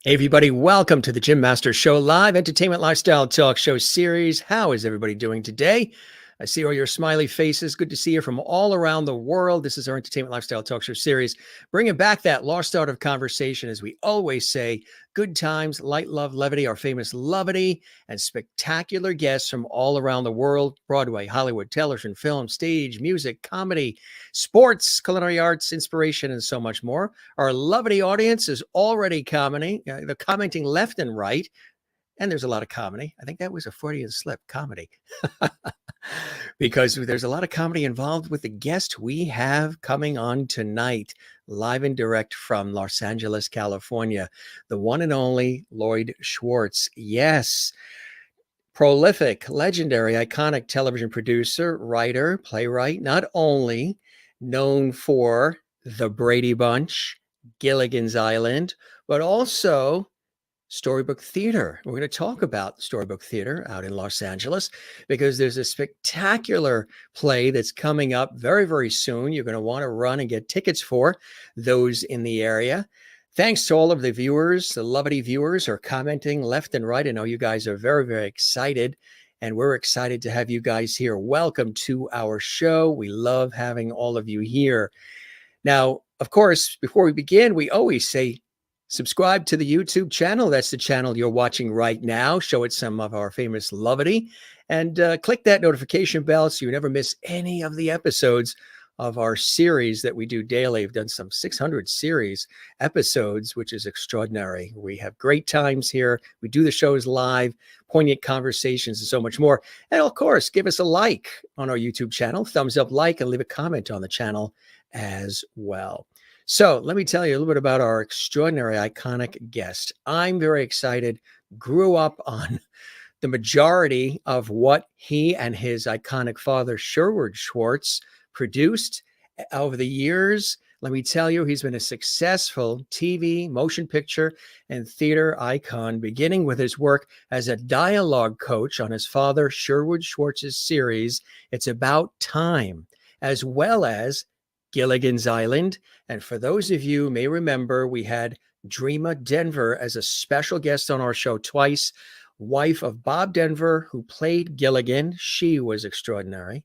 Hey everybody, welcome to the Jim Master Show live entertainment lifestyle talk show series. How is everybody doing today? I see all your smiley faces. Good to see you from all around the world. This is our entertainment lifestyle talk show series, bringing back that lost art of conversation. As we always say, good times, light, love, levity, our famous levity, and spectacular guests from all around the world: Broadway, Hollywood, television, film, stage, music, comedy, sports, culinary arts, inspiration, and so much more. Our levity audience is already commenting. They're commenting left and right, and there's a lot of comedy. I think that was a Freudian slip, comedy. Because there's a lot of comedy involved with the guest we have coming on tonight, live and direct from Los Angeles, California, the one and only Lloyd Schwartz. Yes, prolific, legendary, iconic television producer, writer, playwright, not only known for The Brady Bunch, Gilligan's Island, but also Storybook Theater. We're going to talk about Storybook Theater out in Los Angeles because there's a spectacular play that's coming up very, very soon. You're going to want to run and get tickets for those in the area. Thanks to all of the viewers. The levity viewers are commenting left and right. I know you guys are very, very excited, and we're excited to have you guys here. Welcome to our show. We love having all of you here. Now, of course, before we begin, we always say, subscribe to the YouTube channel. That's the channel you're watching right now. Show it some of our famous levity, and click that notification bell so you never miss any of the episodes of our series that we do daily. We've done some 600 series episodes, which is extraordinary. We have great times here. We do the shows live, poignant conversations, and so much more. And of course, give us a like on our YouTube channel, thumbs up, like, and leave a comment on the channel as well. So let me tell you a little bit about our extraordinary, iconic guest. I'm very excited. Grew up on the majority of what he and his iconic father, Sherwood Schwartz, produced over the years. Let me tell you, he's been a successful TV, motion picture, and theater icon, beginning with his work as a dialogue coach on his father, Sherwood Schwartz's series, It's About Time, as well as Gilligan's Island. And for those of you who may remember, we had Dreama Denver as a special guest on our show twice, wife of Bob Denver, who played Gilligan. She was extraordinary.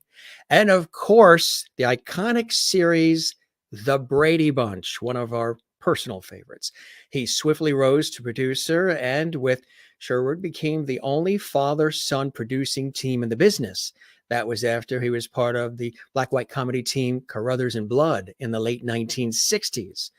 And of course, the iconic series, The Brady Bunch, one of our personal favorites. He swiftly rose to producer, and with Sherwood became the only father-son producing team in the business. That was after he was part of the black-white comedy team Carruthers and Blood in the late 1960s.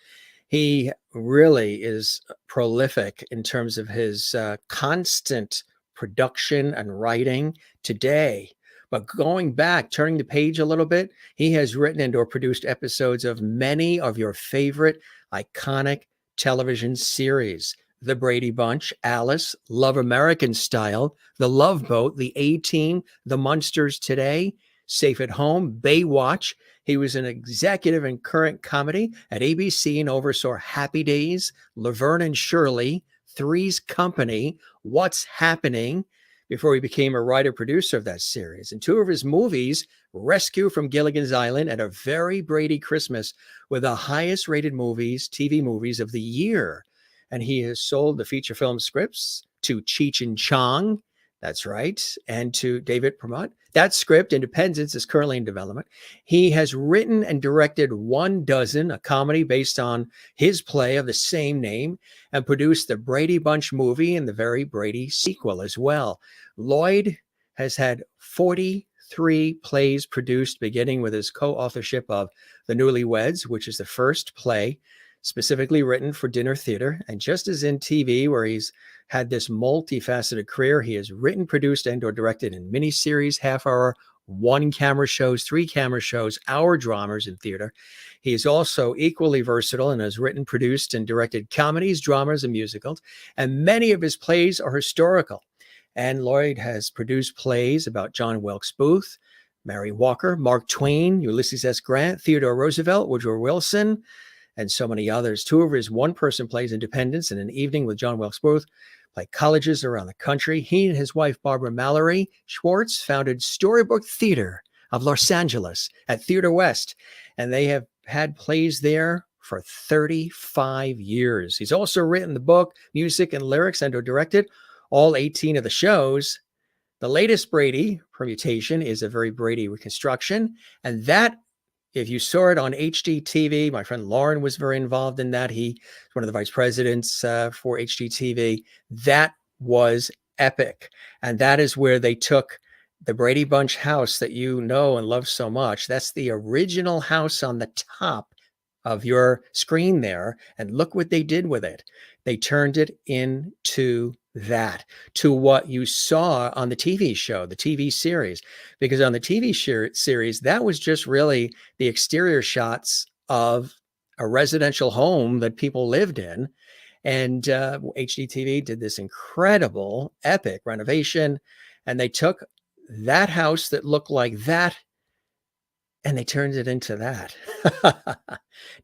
He really is prolific in terms of his constant production and writing today. But going back, turning the page a little bit, he has written and or produced episodes of many of your favorite iconic television series: The Brady Bunch, Alice, Love American Style, The Love Boat, The A-Team, The Munsters Today, Safe at Home, Baywatch. He was an executive in current comedy at ABC and oversaw Happy Days, Laverne and Shirley, Three's Company, What's Happening, before he became a writer-producer of that series. And two of his movies, Rescue from Gilligan's Island and A Very Brady Christmas, were the highest-rated TV movies of the year. And he has sold the feature film scripts to Cheech and Chong, that's right, and to David Permut. That script, Independence, is currently in development. He has written and directed One Dozen, a comedy based on his play of the same name, and produced the Brady Bunch movie and the Very Brady sequel as well. Lloyd has had 43 plays produced, beginning with his co-authorship of The Nearlyweds, which is the first play specifically written for dinner theater. And just as in TV, where he's had this multifaceted career, he has written, produced, and or directed in miniseries, half-hour, one-camera shows, three-camera shows, hour dramas in theater. He is also equally versatile and has written, produced, and directed comedies, dramas, and musicals. And many of his plays are historical. And Lloyd has produced plays about John Wilkes Booth, Mary Walker, Mark Twain, Ulysses S. Grant, Theodore Roosevelt, Woodrow Wilson, and so many others. Two of his one-person plays, Independence and An Evening with John Wilkes Booth, play colleges around the country. He and his wife, Barbara Mallory Schwartz, founded Storybook Theater of Los Angeles at Theater West, and they have had plays there for 35 years. He's also written the book, music and lyrics, and or directed all 18 of the shows. The latest Brady permutation is A Very Brady Reconstruction. And that, if you saw it on HGTV, my friend Lauren was very involved in that. He's one of the vice presidents for HGTV. That was epic. And that is where they took the Brady Bunch house that you know and love so much. That's the original house on the top of your screen there. And look what they did with it. They turned it into that, to what you saw on the TV show, the TV series, because on the TV series, that was just really the exterior shots of a residential home that people lived in. And HGTV did this incredible, epic renovation. And they took that house that looked like that and they turned it into that.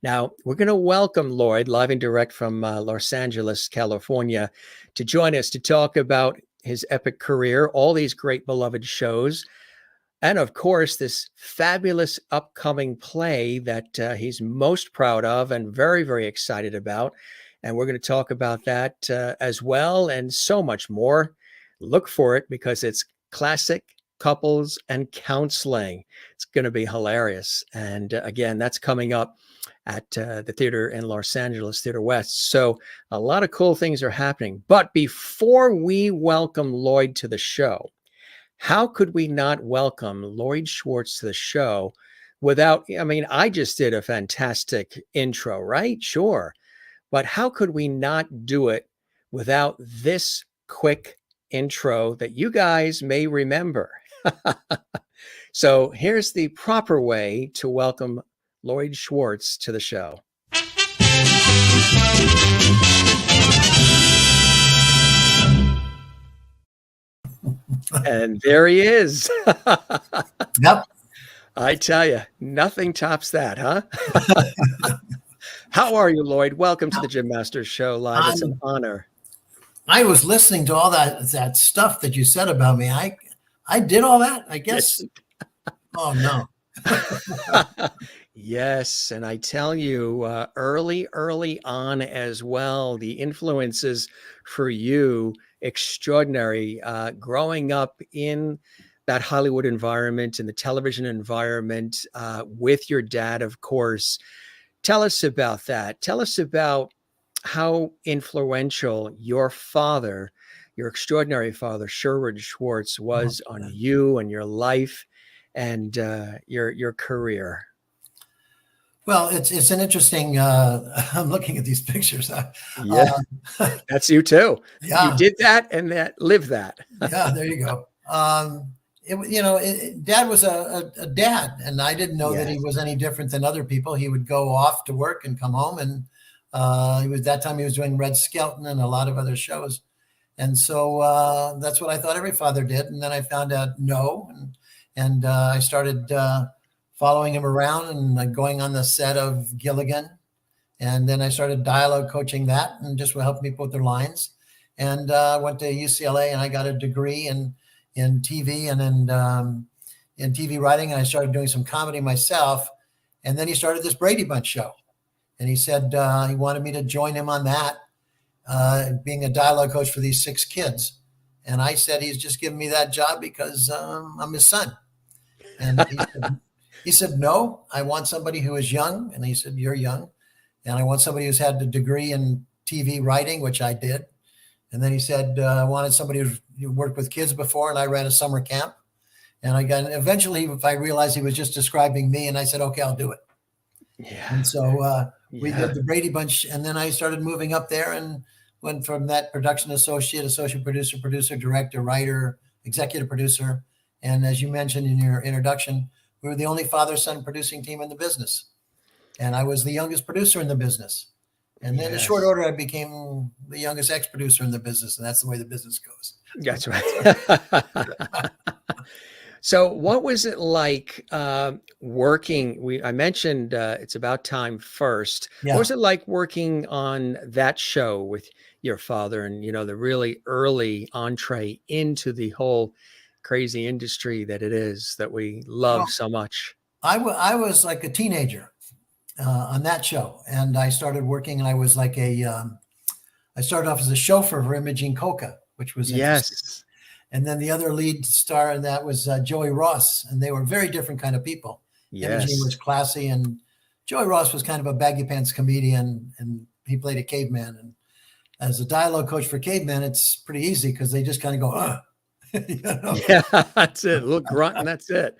Now, we're going to welcome Lloyd, live and direct from Los Angeles, California, to join us to talk about his epic career, all these great beloved shows, and of course, this fabulous upcoming play that he's most proud of and very, very excited about. And we're going to talk about that as well, and so much more. Look for it because it's classic couples and counseling. It's going to be hilarious. And again, that's coming up at the theater in Los Angeles, Theater West. So a lot of cool things are happening. But before we welcome Lloyd to the show, how could we not welcome Lloyd Schwartz to the show without, I mean, I just did a fantastic intro, right? Sure. But how could we not do it without this quick intro that you guys may remember? So here's the proper way to welcome Lloyd Schwartz to the show. And there he is. Yep. I tell you, nothing tops that, huh? How are you, Lloyd? Welcome to the Jim Masters Show Live. It's an honor. I was listening to all that stuff that you said about me. I did all that, I guess. Oh, no. Yes. And I tell you, early on as well, the influences for you, extraordinary. Growing up in that Hollywood environment, in the television environment, with your dad, of course. Tell us about that. Tell us about how influential your father, your extraordinary father, Sherwood Schwartz, was on you and your life and your career. Well, it's an interesting. I'm looking at these pictures. Yeah, that's you too. Yeah, you did that and lived that. Yeah, there you go. Dad was a dad, and I didn't know that he was any different than other people. He would go off to work and come home, and he was doing Red Skelton and a lot of other shows, and so that's what I thought every father did. And then I found out no, and I started following him around and going on the set of Gilligan, and then I started dialogue coaching that and just helping people with their lines. And went to UCLA and I got a degree in TV and in TV writing. And I started doing some comedy myself. And then he started this Brady Bunch show. And he said he wanted me to join him on that, being a dialogue coach for these 6 kids. And I said, he's just giving me that job because I'm his son. And he said, no, I want somebody who is young. And he said, you're young. And I want somebody who's had a degree in TV writing, which I did. And then he said, I wanted somebody who worked with kids before, and I ran a summer camp. And eventually I realized he was just describing me, and I said, okay, I'll do it. Yeah. And so we did the Brady Bunch, and then I started moving up there and went from that production associate producer, director, writer, executive producer. And as you mentioned in your introduction, we were the only father-son producing team in the business. And I was the youngest producer in the business. And then in short order, I became the youngest ex-producer in the business, and that's the way the business goes. That's right. So what was it like working? I mentioned It's About Time first. Yeah. What was it like working on that show with your father and, the really early entree into the whole crazy industry that it is that we love so much? I was like a teenager. on that show. And I started working, and I was like I started off as a chauffeur for Imogene Coca, which was interesting. Yes. And then the other lead star in that was Joey Ross, and they were very different kind of people. Imogene Yes. was classy, and Joey Ross was kind of a baggy pants comedian, and he played a caveman. And as a dialogue coach for cavemen, it's pretty easy because they just kind of go, you know? Yeah, that's it. A little grunt and that's it.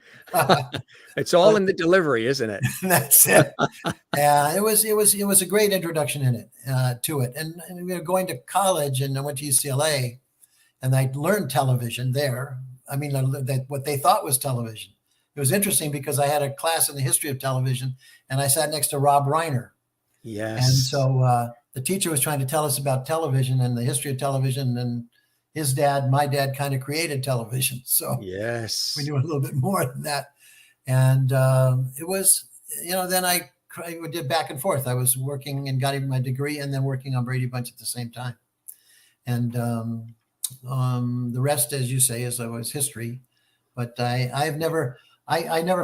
It's all in the delivery, isn't it? That's it. It was a great introduction in it to it. And going to college, and I went to UCLA, and I learned television there. I mean, what they thought was television. It was interesting because I had a class in the history of television, and I sat next to Rob Reiner. Yes. And so the teacher was trying to tell us about television and the history of television, and my dad kind of created television. So yes, we knew a little bit more than that. And it was, then I did back and forth. I was working and got my degree, and then working on Brady Bunch at the same time. And the rest, as you say, was history. But I never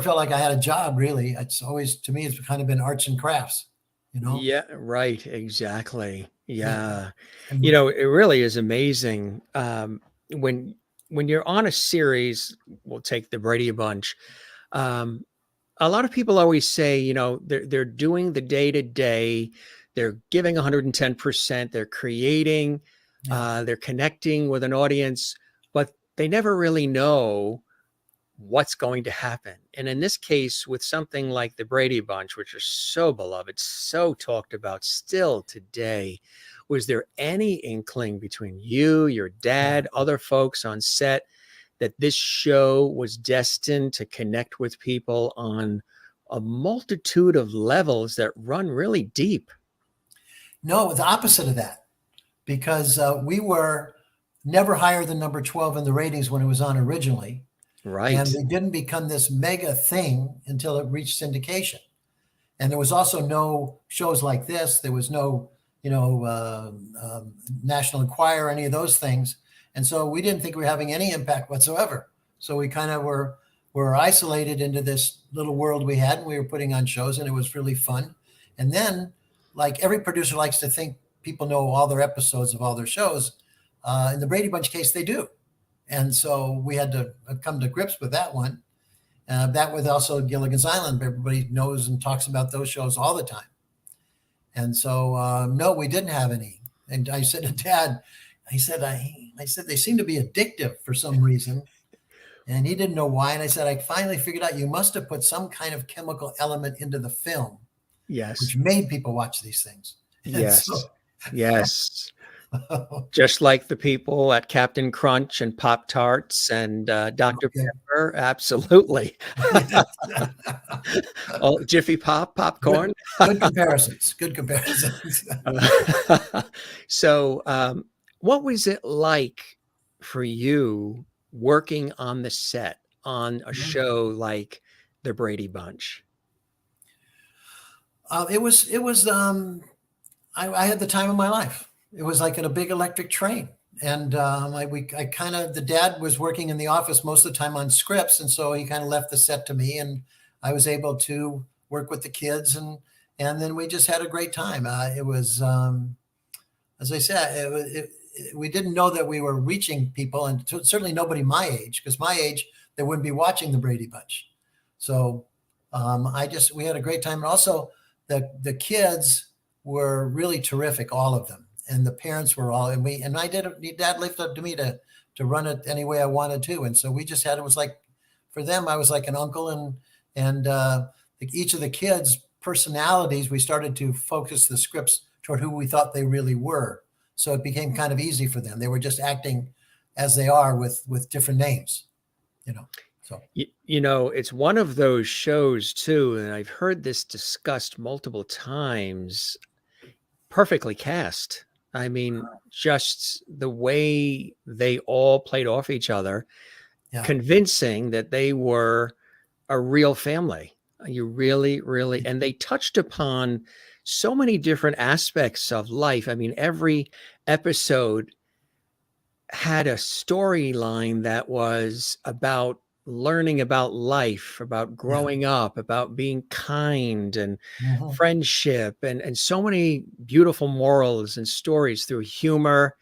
felt like I had a job, really. It's always, to me, it's kind of been arts and crafts, Yeah, right. Exactly. Yeah. It really is amazing. When you're on a series, we'll take the Brady Bunch. A lot of people always say, they're doing the day to day, they're giving 110%, they're creating, they're connecting with an audience, but they never really know what's going to happen. And in this case, with something like the Brady Bunch, which are so beloved, so talked about still today, was there any inkling between you, your dad, other folks on set, that this show was destined to connect with people on a multitude of levels that run really deep? No, the opposite of that, because we were never higher than number 12 in the ratings when it was on originally. Right. And we didn't become this mega thing until it reached syndication. And there was also no shows like this. There was no, National Enquirer, any of those things. And so we didn't think we were having any impact whatsoever. So we kind of were isolated into this little world we had, and we were putting on shows, and it was really fun. And then, like every producer likes to think people know all their episodes of all their shows. In the Brady Bunch case, they do. And so we had to come to grips with that one. That was also Gilligan's Island. Everybody knows and talks about those shows all the time. And so, no, we didn't have any. And I said to Dad, I said, they seem to be addictive for some reason. And he didn't know why. And I said, I finally figured out you must have put some kind of chemical element into the film. Yes. Which made people watch these things. Yes. Yes. Just like the people at Captain Crunch and Pop-Tarts and Dr. Pepper. Absolutely. Oh, Jiffy Pop, popcorn. Good comparisons. Good comparisons. So what was it like for you working on the set on a show like the Brady Bunch? It was I had the time of my life. It was like in a big electric train. And the dad was working in the office most of the time on scripts. And so he kind of left the set to me, and I was able to work with the kids, and then we just had a great time. It was, as I said, we didn't know that we were reaching people, and certainly nobody my age, because my age, they wouldn't be watching the Brady Bunch. So we had a great time. And also the kids were really terrific, all of them. And the parents were all, Dad left up to me to run it any way I wanted to. And so we just had, it was like, for them, I was like an uncle, and each of the kids' personalities, we started to focus the scripts toward who we thought they really were. So it became kind of easy for them. They were just acting as they are with different names, So, it's one of those shows too, and I've heard this discussed multiple times, perfectly cast. I mean, just the way they all played off each other, convincing that they were a real family. You really, really, and they touched upon so many different aspects of life. I mean, every episode had a storyline that was about learning about life, about growing up, about being kind and friendship, and so many beautiful morals and stories through humor.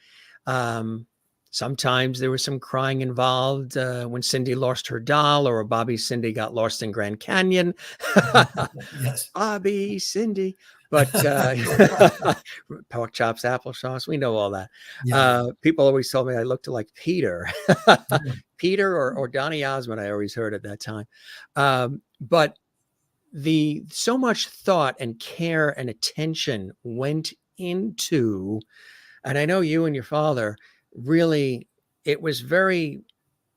Sometimes there was some crying involved when Cindy lost her doll, or Bobby Cindy got lost in Grand Canyon. Yes. Bobby Cindy. But pork chops, applesauce, we know all that. Yeah. People always told me I looked like Peter. Peter or Donny Osmond, I always heard at that time. But so much thought and care and attention went into, and I know you and your father really, it was very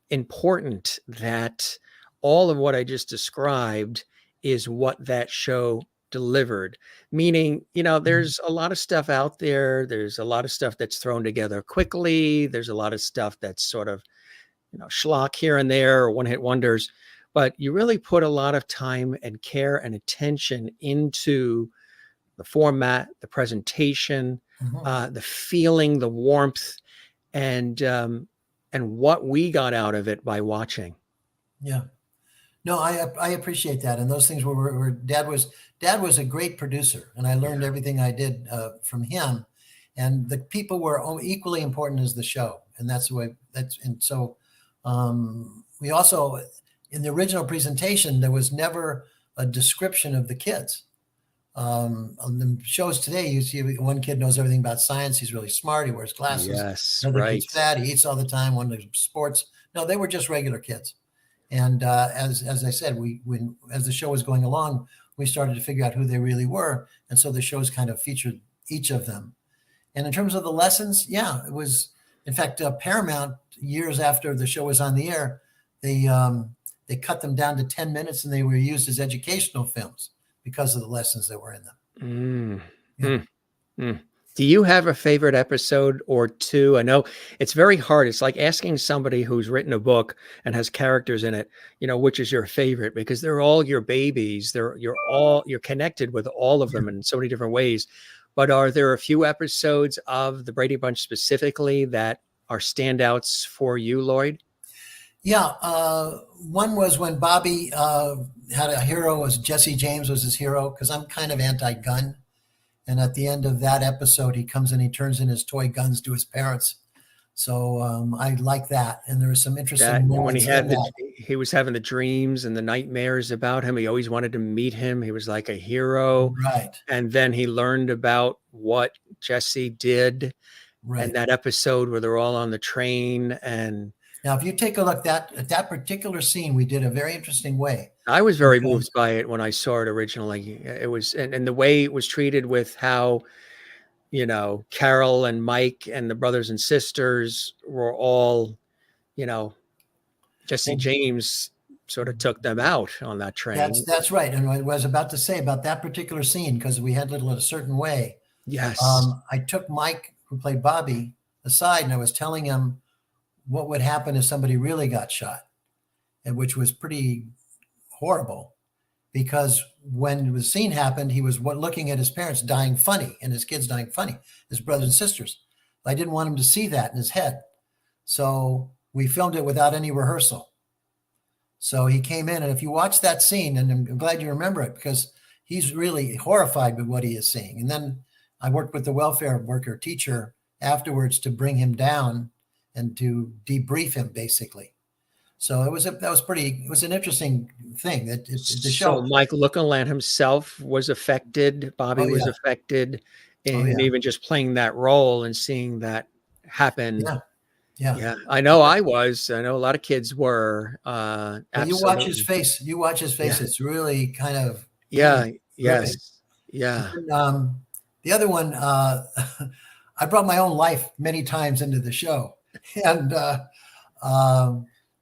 important that all of what I just described is what that show delivered. Meaning, there's a lot of stuff out there. There's a lot of stuff that's thrown together quickly. There's a lot of stuff that's sort of, schlock here and there, or one hit wonders. But you really put a lot of time and care and attention into the format, the presentation, the feeling, the warmth, and what we got out of it by watching. Yeah. No, I appreciate that. And those things were Dad was a great producer, and I learned everything I did from him. And the people were equally important as the show. And that's the way so we also, in the original presentation, there was never a description of the kids. On the shows today, you see one kid knows everything about science. He's really smart. He wears glasses. Yes, another right. kid's fat. He eats all the time. One does sports. No, they were just regular kids. And as I said, as the show was going along, we started to figure out who they really were. And so the shows kind of featured each of them. And in terms of the lessons, it was, in fact, Paramount, years after the show was on the air, they cut them down to 10 minutes, and they were used as educational films because of the lessons that were in them. Do you have a favorite episode or two? I know it's very hard. It's like asking somebody who's written a book and has characters in it, which is your favorite, because they're all your babies. You're connected with all of them in so many different ways. But are there a few episodes of the Brady Bunch specifically that are standouts for you, Lloyd? Yeah. One was when Bobby had a hero, as Jesse James was his hero, because I'm kind of anti-gun. And at the end of that episode, he comes in, he turns in his toy guns to his parents. So I like that. And there was some interesting moments when he was having the dreams and the nightmares about him. He always wanted to meet him. He was like a hero. Right. And then he learned about what Jesse did. Right. And that episode where they're all on the train. And now, if you take a look at that particular scene, we did a very interesting way. I was very moved by it when I saw it originally. It was, and the way it was treated with how, Carol and Mike and the brothers and sisters were all, Jesse James sort of took them out on that train. That's right. And I was about to say about that particular scene, because we had it a certain way. Yes. I took Mike, who played Bobby, aside, and I was telling him what would happen if somebody really got shot, and which was pretty horrible, because when the scene happened, he was looking at his parents dying funny and his kids dying funny, his brothers and sisters. I didn't want him to see that in his head. So we filmed it without any rehearsal. So he came in, and if you watch that scene, and I'm glad you remember it, because he's really horrified with what he is seeing. And then I worked with the welfare worker teacher afterwards to bring him down and to debrief him, basically. So it was an interesting thing that the show. So Mike Lookaland himself was affected. Bobby was affected, and even just playing that role and seeing that happen. Yeah. I know I was. I know a lot of kids were. You watch his face. It's really kind of. Yeah. Yes. Yeah. And, the other one, I brought my own life many times into the show, and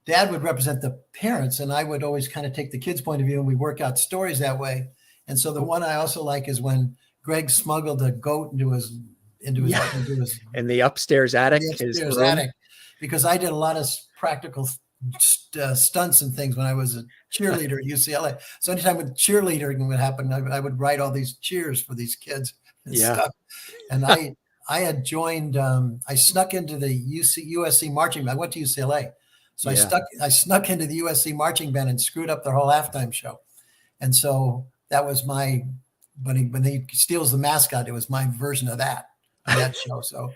Dad would represent the parents, and I would always kind of take the kids' point of view, and we work out stories that way. And so the one I also like is when Greg smuggled a goat into his in the upstairs attic. Because I did a lot of practical stunts and things when I was a cheerleader at UCLA. So anytime with cheerleading would happen, I would write all these cheers for these kids and stuff. And I had joined. I snuck into the USC marching. I went to UCLA. So Yeah. I snuck into the USC marching band and screwed up their whole halftime show. And so that was when he steals the mascot, it was my version of that show. So,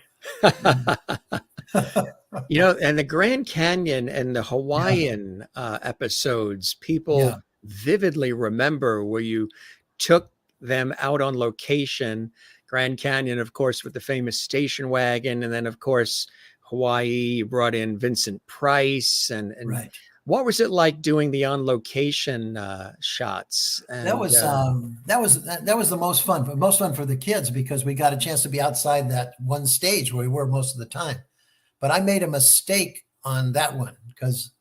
And the Grand Canyon and the Hawaiian episodes, people vividly remember where you took them out on location. Grand Canyon, of course, with the famous station wagon. And then, of course, Hawaii, you brought in Vincent Price. And right. What was it like doing the on location shots? And, that was the most fun, but most fun for the kids because we got a chance to be outside that one stage where we were most of the time. But I made a mistake on that one because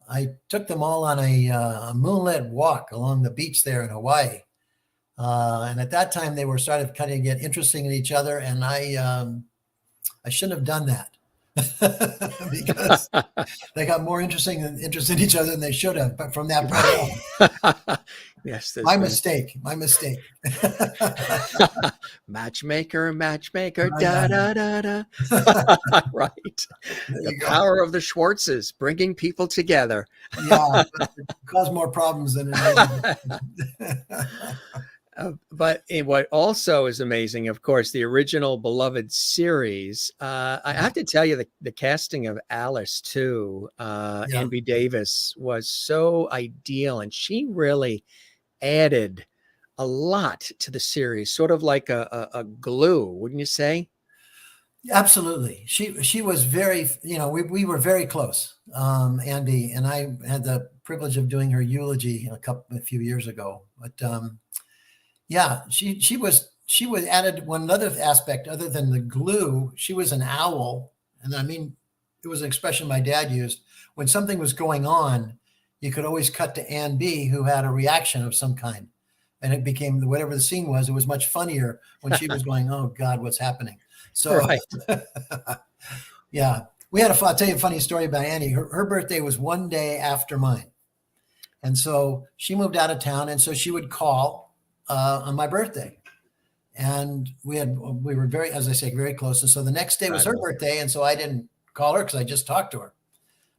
I took them all on a moonlit walk along the beach there in Hawaii. And at that time, they were started kind of get interesting in each other. And I shouldn't have done that because they got more interested in each other than they should have. But from that point on, yes, my mistake. Matchmaker, Right. da da da da. Right. The power of the Schwartzes, bringing people together. Yeah, cause more problems than it But what also is amazing, of course, the original beloved series. I have to tell you, the casting of Alice too, Ann B. Davis was so ideal, and she really added a lot to the series, sort of like a glue, wouldn't you say? Absolutely. She was very, we were very close. Andy and I had the privilege of doing her eulogy a few years ago. But she was added one other aspect other than the glue. She was an owl. And I mean, it was an expression my dad used. When something was going on, you could always cut to Ann B, who had a reaction of some kind. And it became whatever the scene was, it was much funnier when she was going, oh God, what's happening? So, right. I'll tell you a funny story about Annie. Her birthday was one day after mine. And so she moved out of town. And so she would call on my birthday. And we were very, as I say, very close. And so the next day was her birthday. And so I didn't call her because I just talked to her.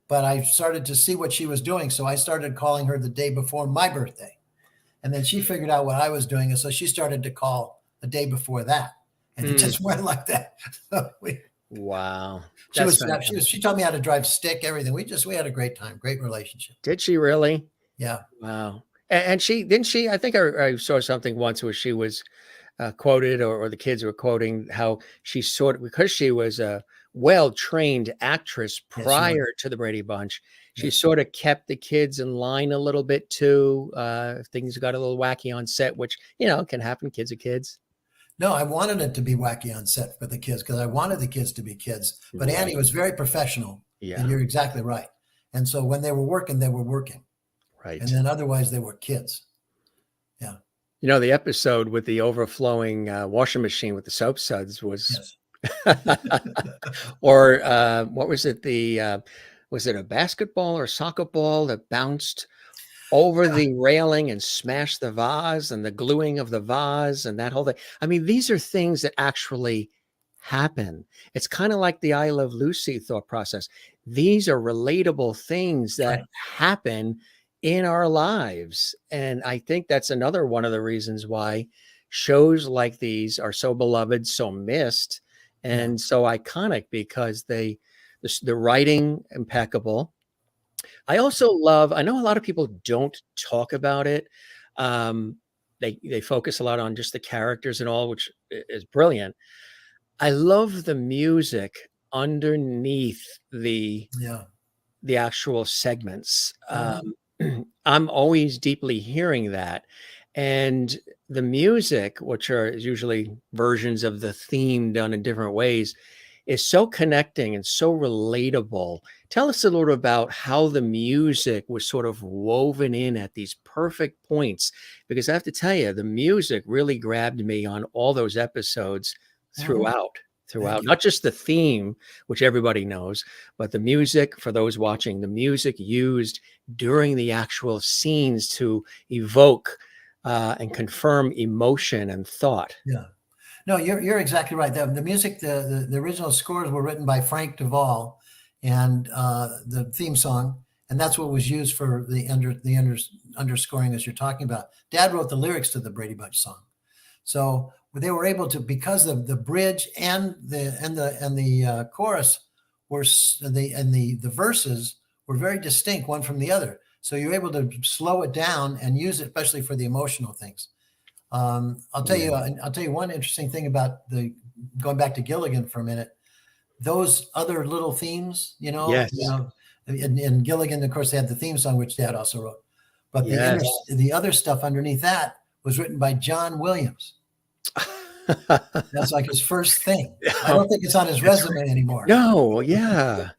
But I started to see what she was doing. So I started calling her the day before my birthday. And then she figured out what I was doing. And so she started to call the day before that. And it just went like that. So wow. She taught me how to drive stick, everything. We had a great time, great relationship. Did she really? Yeah. Wow. And I think I saw something once where she was quoted or the kids were quoting how she because she was a well-trained actress prior to the Brady Bunch, she sort of kept the kids in line a little bit too. Things got a little wacky on set, which, can happen. Kids are kids. No, I wanted it to be wacky on set for the kids because I wanted the kids to be kids. But right. Annie was very professional. Yeah. And you're exactly right. And so when they were working, they were working. Right. And then otherwise they were kids. Yeah. The episode with the overflowing washing machine with the soap suds was, or what was it? Was it a basketball or soccer ball that bounced over the railing and smashed the vase and the gluing of the vase and that whole thing? I mean, these are things that actually happen. It's kind of like the I Love Lucy thought process. These are relatable things that happen in our lives. And I think that's another one of the reasons why shows like these are so beloved, so missed, and so iconic, because the writing impeccable. I also I know a lot of people don't talk about it. They focus a lot on just the characters and all, which is brilliant. I love the music underneath the actual segments. I'm always deeply hearing that. And the music, which is usually versions of the theme done in different ways, is so connecting and so relatable. Tell us a little about how the music was sort of woven in at these perfect points, because I have to tell you, the music really grabbed me on all those episodes throughout, not just the theme, which everybody knows, but the music for those watching, the music used during the actual scenes to evoke and confirm emotion and thought. Yeah. No, you're exactly right. The music, the original scores were written by Frank Duvall, and the theme song, and that's what was used for the underscoring as you're talking about. Dad wrote the lyrics to the Brady Bunch song, so they were able to, because of the bridge and the chorus were the verses were very distinct one from the other. So you're able to slow it down and use it, especially for the emotional things. I'll tell you one interesting thing about going back to Gilligan for a minute. Those other little themes, Yes. in Gilligan, of course, they had the theme song, which Dad also wrote. But Yes. the other stuff underneath that was written by John Williams. That's like his first thing. I don't think it's on his resume anymore. No, yeah.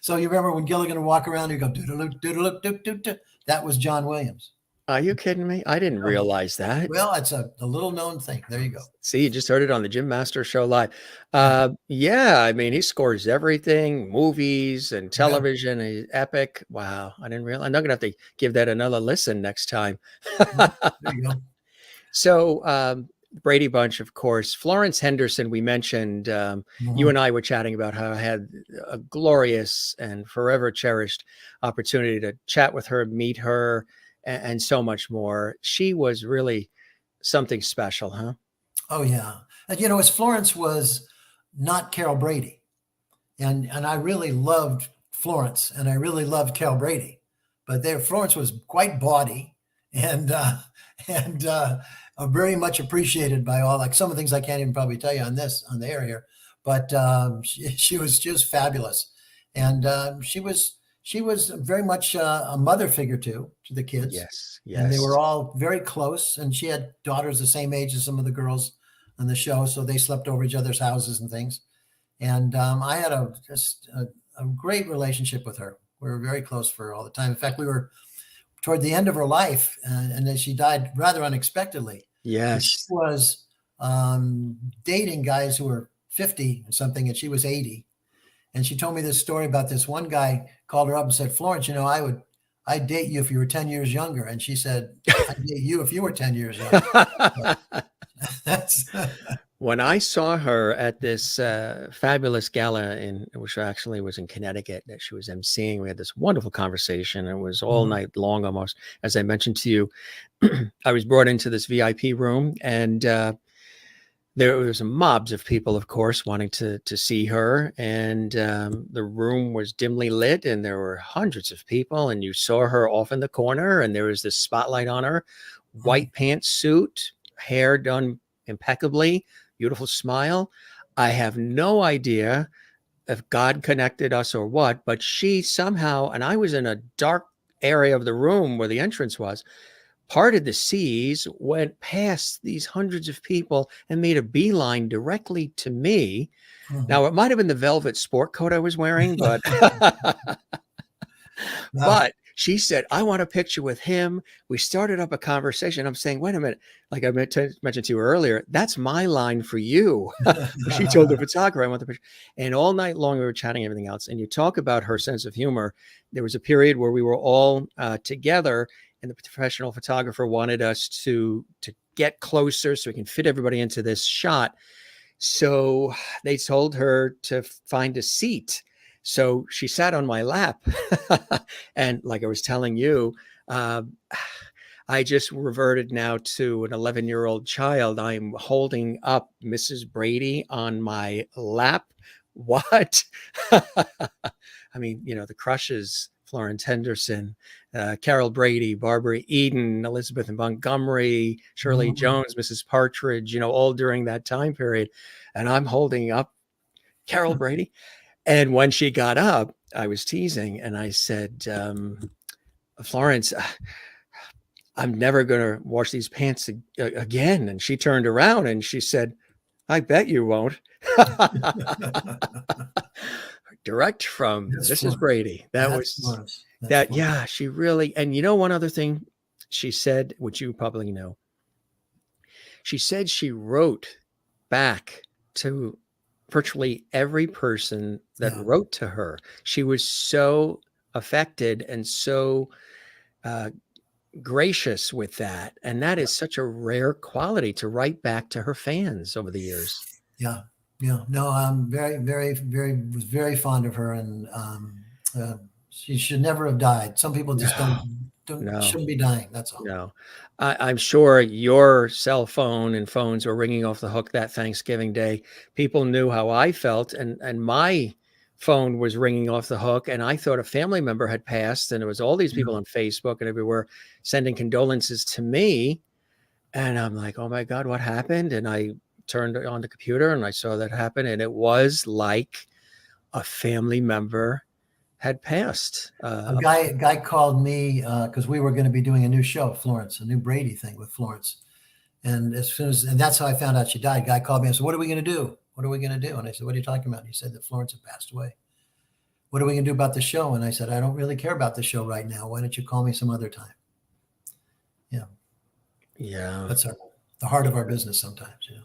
So you remember when Gilligan would walk around and go doodle-loop, doodle-loop, doop-doop, that was John Williams. Are you kidding me? I didn't realize that. Well, it's a little known thing. There you go. See, you just heard it on the Jim Master Show live. Yeah, I mean, he scores everything, movies and television. He's epic. Wow, I didn't realize. I'm not gonna have to give that another listen next time. There you go. So, Brady Bunch, of course. Florence Henderson, we mentioned. You and I were chatting about how I had a glorious and forever cherished opportunity to chat with her, meet her, and so much more. She was really something special, huh? Oh yeah, and as Florence was not Carol Brady, and I really loved Florence, and I really loved Carol Brady, but Florence was quite bawdy, and very much appreciated by all. Like some of the things I can't even probably tell you on the air here, but she was just fabulous, and she was very much a mother figure to the kids. Yes. And they were all very close, and she had daughters the same age as some of the girls on the show, so they slept over each other's houses and things. And I had a great relationship with her. We were very close for all the time. In fact, we were toward the end of her life, and then she died rather unexpectedly. Yes. She was dating guys who were 50 or something, and she was 80. And she told me this story about this one guy called her up and said, Florence, I'd date you if you were 10 years younger. And she said, I'd date you if you were 10 years younger. When I saw her at this fabulous gala which actually was in Connecticut that she was emceeing, we had this wonderful conversation. It was all night long almost. As I mentioned to you, I was brought into this VIP room, and there was mobs of people, of course, wanting to see her. And the room was dimly lit, and there were hundreds of people, and you saw her off in the corner, and there was this spotlight on her, white pantsuit, hair done impeccably, beautiful smile. I have no idea if God connected us or what, but she somehow, and I was in a dark area of the room where the entrance was, parted the seas, went past these hundreds of people, and made a beeline directly to me. Now, it might have been the velvet sport coat I was wearing, but but she said, I want a picture with him. We started up a conversation. I'm saying, wait a minute. Like I mentioned to you earlier, that's my line for you. She told the photographer, I want the picture. And all night long, we were chatting everything else. And you talk about her sense of humor. There was a period where we were all together, and the professional photographer wanted us to get closer so we can fit everybody into this shot. So they told her to find a seat. So she sat on my lap. And like I was telling you, I just reverted now to an 11-year-old child. I'm holding up Mrs. Brady on my lap. What? I mean, the crushes, Florence Henderson, Carol Brady, Barbara Eden, Elizabeth Montgomery, Shirley Jones, Mrs. Partridge, all during that time period. And I'm holding up Carol Brady. And when she got up, I was teasing, and I said, Florence, I'm never going to wash these pants again. And she turned around and she said, I bet you won't. Direct from Mrs. Brady. That was that. Yeah, she really. And one other thing she said, which you probably know, she said she wrote back to virtually every person that wrote to her. She was so affected and so gracious with that. And that is such a rare quality, to write back to her fans over the years. Yeah. Yeah, no, I'm was very fond of her, and she should never have died. Some people just No. shouldn't be dying. That's all. No, I'm sure your cell phone and phones were ringing off the hook that Thanksgiving Day. People knew how I felt, and my phone was ringing off the hook, and I thought a family member had passed, and it was all these Yeah. people on Facebook and everywhere sending condolences to me, and I'm like, oh my God, what happened? And I turned on the computer and I saw that happen, and it was like a family member had passed. A guy called me because we were going to be doing a new show, Florence, a new Brady thing with Florence. And that's how I found out she died. Guy called me and said, "What are we going to do? What are we going to do?" And I said, "What are you talking about?" And he said that Florence had passed away. "What are we going to do about the show?" And I said, "I don't really care about the show right now. Why don't you call me some other time?" Yeah. Yeah. That's the heart of our business sometimes, you know.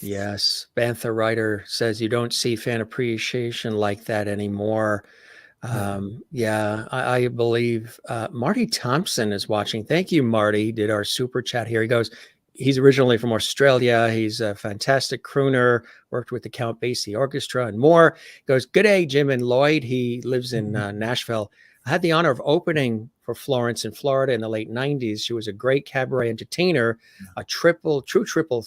Yes. Bantha Writer says you don't see fan appreciation like that anymore. Yeah, I believe Marty Thompson is watching. Thank you, Marty. He did our super chat here. He goes, he's originally from Australia. He's a fantastic crooner, worked with the Count Basie Orchestra and more. He goes, good day, Jim and Lloyd. He lives in Nashville. I had the honor of opening for Florence in Florida in the late 90s. She was a great cabaret entertainer, a true triple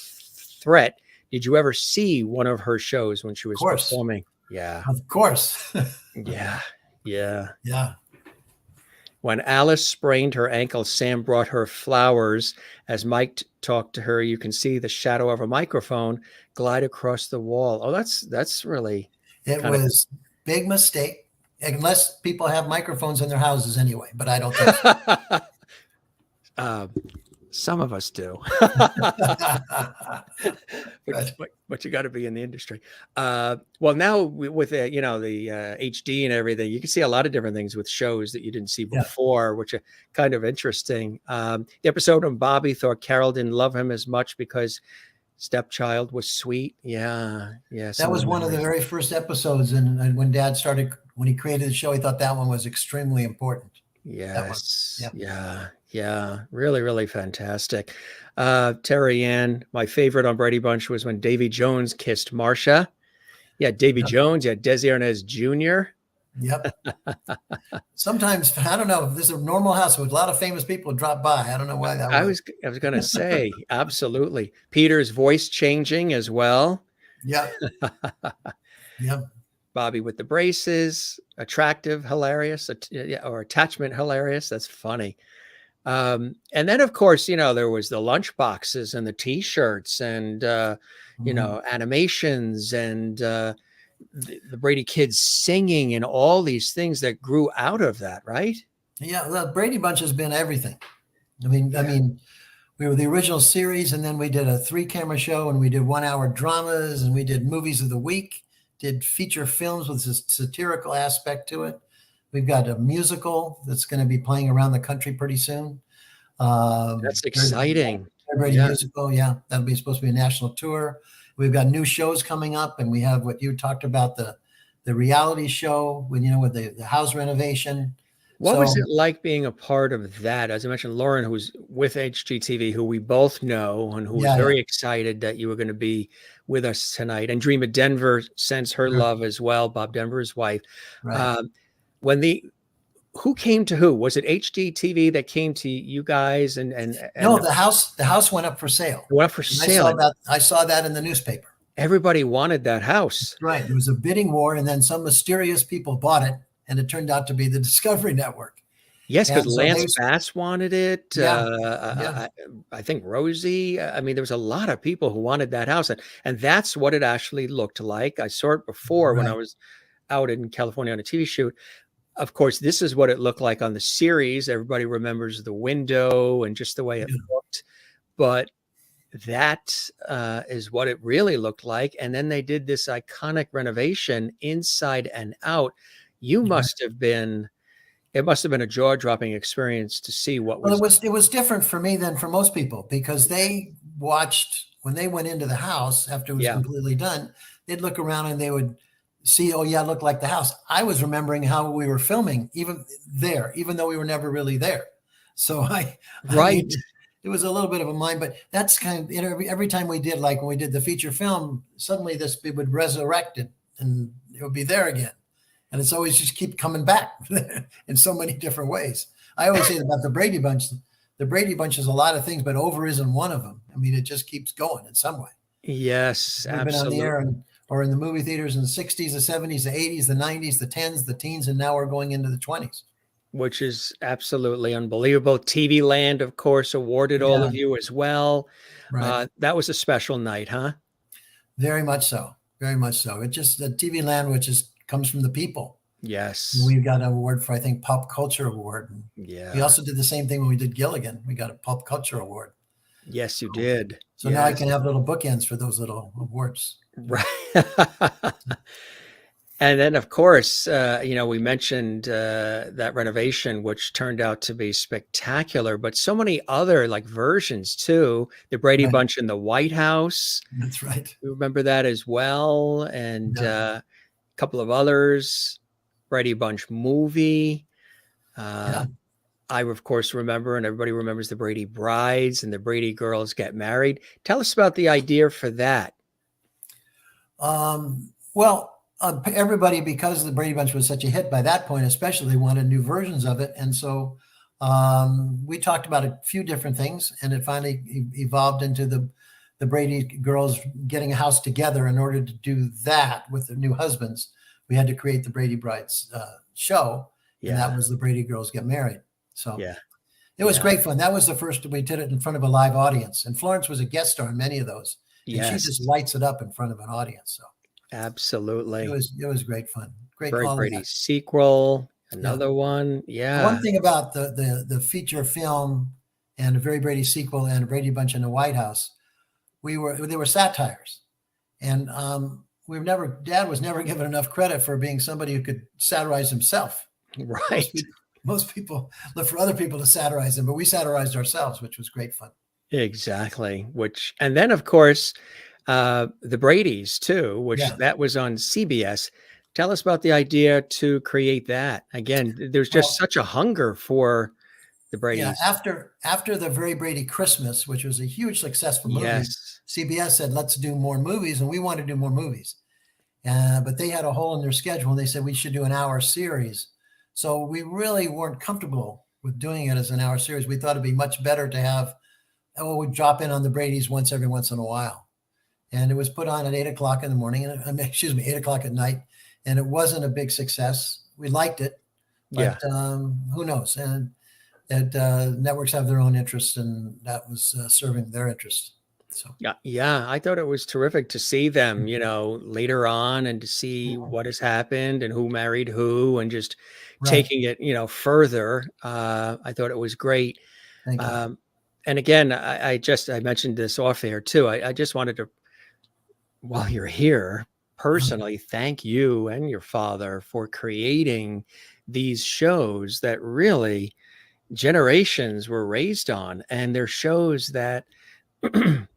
threat. Did you ever see one of her shows when she was performing? Yeah. Of course. Yeah. Yeah. Yeah. When Alice sprained her ankle, Sam brought her flowers. As Mike talked to her, you can see the shadow of a microphone glide across the wall. Oh, that's really... It was a big mistake, unless people have microphones in their houses anyway, but I don't think so. Some of us do. But you got to be in the industry. Well, now with the HD and everything, you can see a lot of different things with shows that you didn't see before, which are kind of interesting. The episode on Bobby thought Carol didn't love him as much because stepchild was sweet. Yeah. That was one of the very first episodes, and when when he created the show, he thought that one was extremely important. Yes. Yeah. Really, really fantastic. Terry Ann, my favorite on Brady Bunch was when Davy Jones kissed Marcia. Yeah, Davy Jones. Yeah, Desi Arnaz Jr. Yep. Sometimes, I don't know, if this is a normal house with a lot of famous people drop by. I don't know why that was. I was going to say, absolutely. Peter's voice changing as well. Yep. Yep. Bobby with the braces, attractive, hilarious, or attachment hilarious. That's funny. And then, of course, there was the lunch boxes and the T-shirts and, animations and the Brady kids singing and all these things that grew out of that, right? Yeah, the Brady Bunch has been everything. I mean, we were the original series, and then we did a 3-camera show, and we did 1-hour dramas, and we did movies of the week. Did feature films with a satirical aspect to it. We've got a musical that's going to be playing around the country pretty soon. That's exciting. Brady musical, yeah. That'll be supposed to be a national tour. We've got new shows coming up, and we have what you talked about, the reality show with the house renovation. What was it like being a part of that? As I mentioned, Lauren, who's with HGTV, who we both know, and who was very excited that you were going to be with us tonight. And Dream of Denver sends her love as well, Bob Denver's wife. Right. Who came to who? Was it HGTV that came to you guys? And no, the house went up for sale. Went up for sale. I saw that in the newspaper. Everybody wanted that house. Right. There was a bidding war, and then some mysterious people bought it. And it turned out to be the Discovery Network. Yes, because Lance Bass wanted it. I think Rosie. I mean, there was a lot of people who wanted that house. And that's what it actually looked like. I saw it before when I was out in California on a TV shoot. Of course, this is what it looked like on the series. Everybody remembers the window and just the way it looked. But that is what it really looked like. And then they did this iconic renovation inside and out. You must have been, it must have been a jaw-dropping experience to see what was. Well, it was different for me than for most people, because they watched, when they went into the house after it was completely done, they'd look around and they would see, oh yeah, it looked like the house. I was remembering how we were filming even though we were never really there. So it was a little bit of a mind, but that's kind of, every time we did, like when we did the feature film, suddenly it would resurrect it and it would be there again. And it's always just keep coming back in so many different ways. I always say about the Brady Bunch is a lot of things, but over isn't one of them. I mean, it just keeps going in some way. Yes, We've absolutely. been on the air or in the movie theaters in the 60s, the 70s, the 80s, the 90s, the 10s, the teens, and now we're going into the 20s. Which is absolutely unbelievable. TV Land, of course, awarded all of you as well. Right. That was a special night, huh? Very much so. Very much so. It just, the TV Land, which comes from the people. Yes. We got an award for, I think, Pop Culture Award. And yeah. we also did the same thing when we did Gilligan. We got a Pop Culture Award. Yes, you did. So now I can have little bookends for those little awards. Right. And then, of course, we mentioned that renovation, which turned out to be spectacular, but so many other like versions too. The Brady Bunch in the White House. That's right. We remember that as well. And a couple of others. Brady Bunch movie. I, of course, remember, and everybody remembers the Brady Brides and the Brady Girls Get Married. Tell us about the idea for that. Everybody, because the Brady Bunch was such a hit by that point, especially wanted new versions of it. And so we talked about a few different things, and it finally evolved into the Brady girls getting a house together. In order to do that with their new husbands, we had to create the Brady Brides show, and that was the Brady Girls Get Married. So it was great fun. That was the first, we did it in front of a live audience, and Florence was a guest star in many of those. And she just lights it up in front of an audience. So absolutely, it was great fun. Very Brady sequel, another one. Yeah. One thing about the feature film and A Very Brady Sequel and Brady Bunch in the White House, they were satires, and Dad was never given enough credit for being somebody who could satirize himself. Right. Most people look for other people to satirize them, but we satirized ourselves, which was great fun. Exactly. And then of course, the Bradys too, which that was on CBS. Tell us about the idea to create that. Again, there's just such a hunger for the Bradys. Yeah, after the Very Brady Christmas, which was a huge successful movie, CBS said, let's do more movies, and we want to do more movies. But they had a hole in their schedule, and they said we should do an hour series. So we really weren't comfortable with doing it as an hour series. We thought it'd be much better to have, we'd drop in on the Bradys every once in a while. And it was put on at 8 o'clock in the morning, 8 o'clock at night. And it wasn't a big success. We liked it, but who knows? And networks have their own interests, and that was serving their interests. So I thought it was terrific to see them, later on, and to see what has happened and who married who, and just taking it, further. I thought it was great. And again, I mentioned this off air too. I just wanted to, while you're here, personally thank you and your father for creating these shows that really generations were raised on, and they're shows that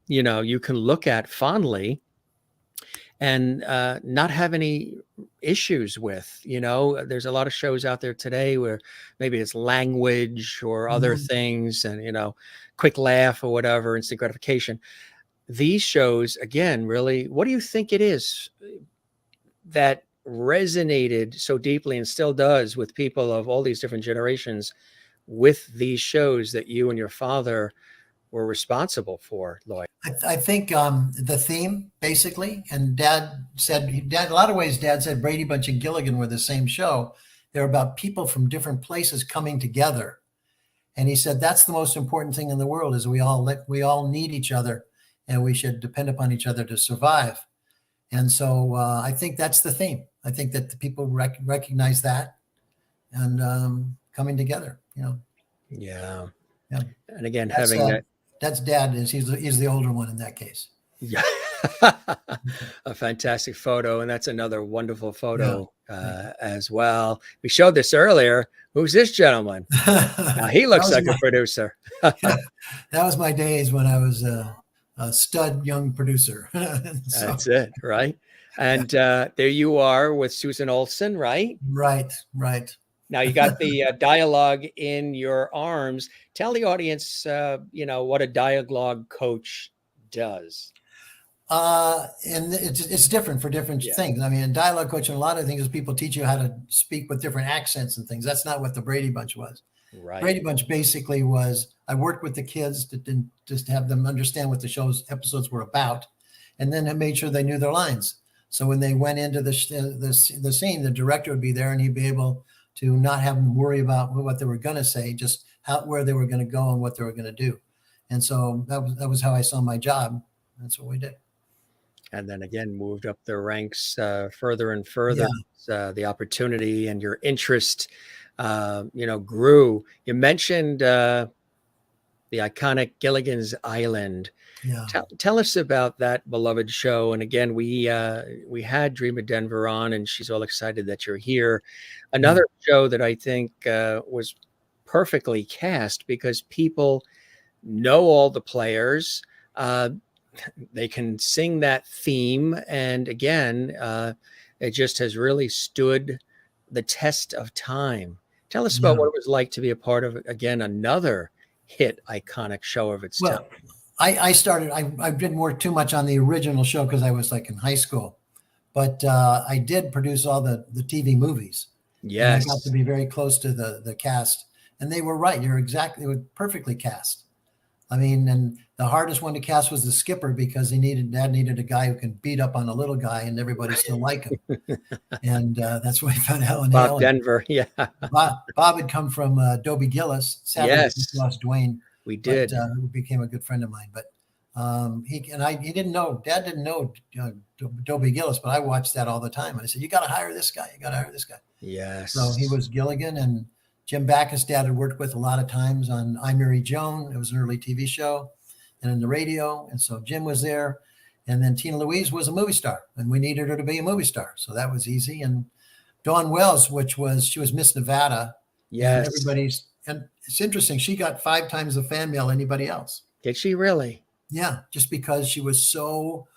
you can look at fondly and not have any issues with. There's a lot of shows out there today where maybe it's language or other things, and quick laugh or whatever, instant gratification. These shows, again, really, what do you think it is that resonated so deeply and still does with people of all these different generations with these shows that you and your father were responsible for, Lloyd? I think the theme, basically, and Dad said, a lot of ways, Dad said Brady Bunch and Gilligan were the same show. They're about people from different places coming together. And he said, that's the most important thing in the world, is we all need each other, and we should depend upon each other to survive. And so I think that's the theme. I think that the people recognize that, and coming together, Yeah. And again, that's, having that. That's Dad. He's the older one in that case. Yeah. A fantastic photo. And that's another wonderful photo as well. We showed this earlier. Who's this gentleman? Now, he looks like a producer. That was my days when I was a stud young producer. That's it, right? And there you are with Susan Olsen, right? Right. Now you got the dialogue in your arms. Tell the audience, what a dialogue coach does. And it's different for different Yeah. things. I mean, in dialogue coaching, a lot of things is people teach you how to speak with different accents and things. That's not what the Brady Bunch was. Right. Brady Bunch basically was, I worked with the kids to just have them understand what the show's episodes were about, and then I made sure they knew their lines. So when they went into the scene, the director would be there and he'd be able to not have them worry about what they were going to say, just where they were going to go and what they were going to do. And so that was how I saw my job. That's what we did. And then again, moved up the ranks further and further. Yeah. The opportunity and your interest, grew. You mentioned the iconic Gilligan's Island. Yeah. Tell us about that beloved show. And again, we had Dream of Denver on, and she's all excited that you're here. Another show that I think was perfectly cast because people know all the players. They can sing that theme. And again, it just has really stood the test of time. Tell us about what it was like to be a part of, again, another hit iconic show of its time. I didn't work too much on the original show because I was like in high school, but I did produce all the TV movies. Yes. And I got to be very close to the cast, and they were right. They were perfectly cast. I mean, and the hardest one to cast was the skipper because Dad needed a guy who can beat up on a little guy and everybody still like him. And that's why I found Helen. Bob Denver, yeah. Bob had come from Dobie Gillis. Sadly, we lost Dwayne. We did. But, who became a good friend of mine. But he didn't know. Dad didn't know Dobie Gillis, but I watched that all the time. And I said, "You got to hire this guy. You got to hire this guy." Yes. So he was Gilligan, and Jim Backus, Dad had worked with a lot of times on I, Mary Joan. It was an early TV show and in the radio. And so Jim was there. And then Tina Louise was a movie star, and we needed her to be a movie star. So that was easy. And Dawn Wells, she was Miss Nevada. Yes. And it's interesting. She got 5 times the fan mail anybody else. Did she really? Yeah. Just because she was so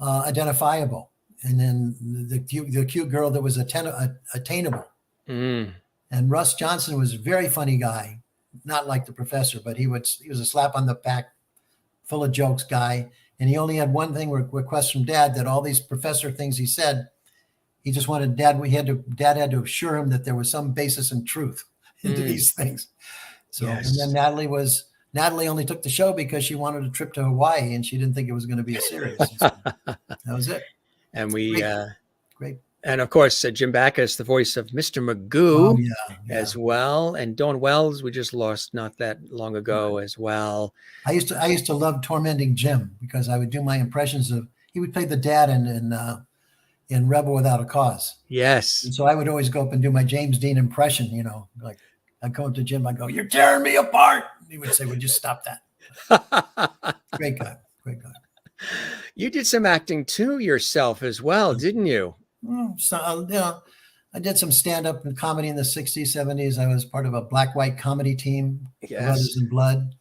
identifiable. And then the cute girl that was attainable. Mm. And Russ Johnson was a very funny guy, not like the professor, but he was a slap on the back, full of jokes guy. And he only had one thing request from Dad, that all these professor things he said, he just wanted Dad had to assure him that there was some basis in truth into these things. So, yes. And then Natalie only took the show because she wanted a trip to Hawaii and she didn't think it was going to be a series. So that was it. And we, great. And of course, Jim Backus, the voice of Mr. Magoo, as well. And Dawn Wells, we just lost not that long ago as well. I used to love tormenting Jim because I would do my impressions of, he would play the dad in Rebel Without a Cause. Yes. And so I would always go up and do my James Dean impression, like I'd go up to Jim, I'd go, "You're tearing me apart." And he would say, "Would you stop that?" Great guy. You did some acting too yourself as well, didn't you? So, I did some stand-up and comedy in the 60s, 70s. I was part of a black-white comedy team, Carruthers and Blood.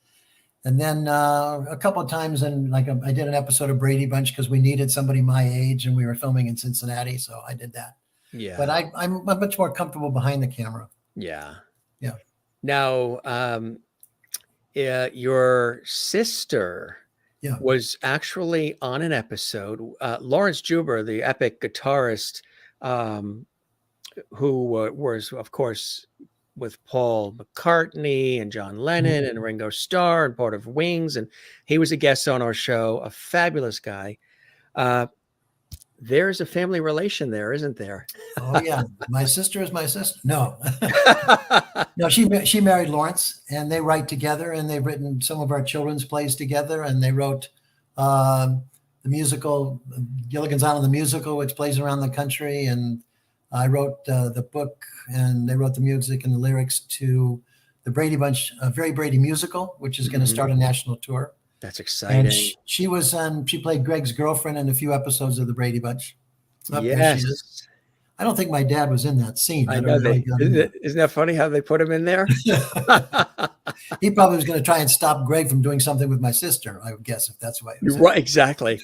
And then a couple of times, I did an episode of Brady Bunch because we needed somebody my age, and we were filming in Cincinnati, so I did that. Yeah. But I'm much more comfortable behind the camera. Yeah. Yeah. Now, your sister was actually on an episode. Lawrence Juber, the epic guitarist, who was, of course, with Paul McCartney and John Lennon and Ringo Starr and part of Wings. And he was a guest on our show, a fabulous guy. There's a family relation there, isn't there? Oh, yeah. My sister is my sister. No. No, she married Lawrence, and they write together, and they've written some of our children's plays together, and they wrote the musical, Gilligan's Island, the musical, which plays around the country, and I wrote the book, and they wrote the music and the lyrics to the Brady Bunch, A Very Brady Musical, which is going to start a national tour. That's exciting. And she played Greg's girlfriend in a few episodes of the Brady Bunch. Yes. I don't think my dad was in that scene. I know. Isn't that funny how they put him in there? He probably was going to try and stop Greg from doing something with my sister, I would guess, if that's why. Right, exactly.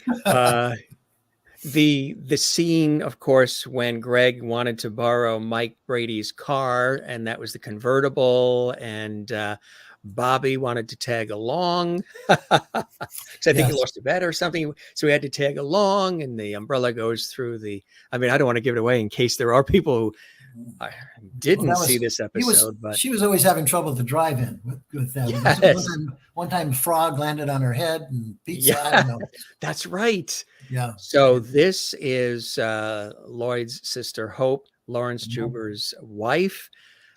The scene, of course, when Greg wanted to borrow Mike Brady's car, and that was the convertible, and Bobby wanted to tag along. So I think he lost a bet or something. So he had to tag along, and the umbrella goes through the. I mean, I don't want to give it away in case there are people who didn't see this episode, but she was always having trouble to drive in with them. Yes. One time, frog landed on her head and pizza. That's right. Yeah. So this is Lloyd's sister Hope, Lawrence Juber's wife.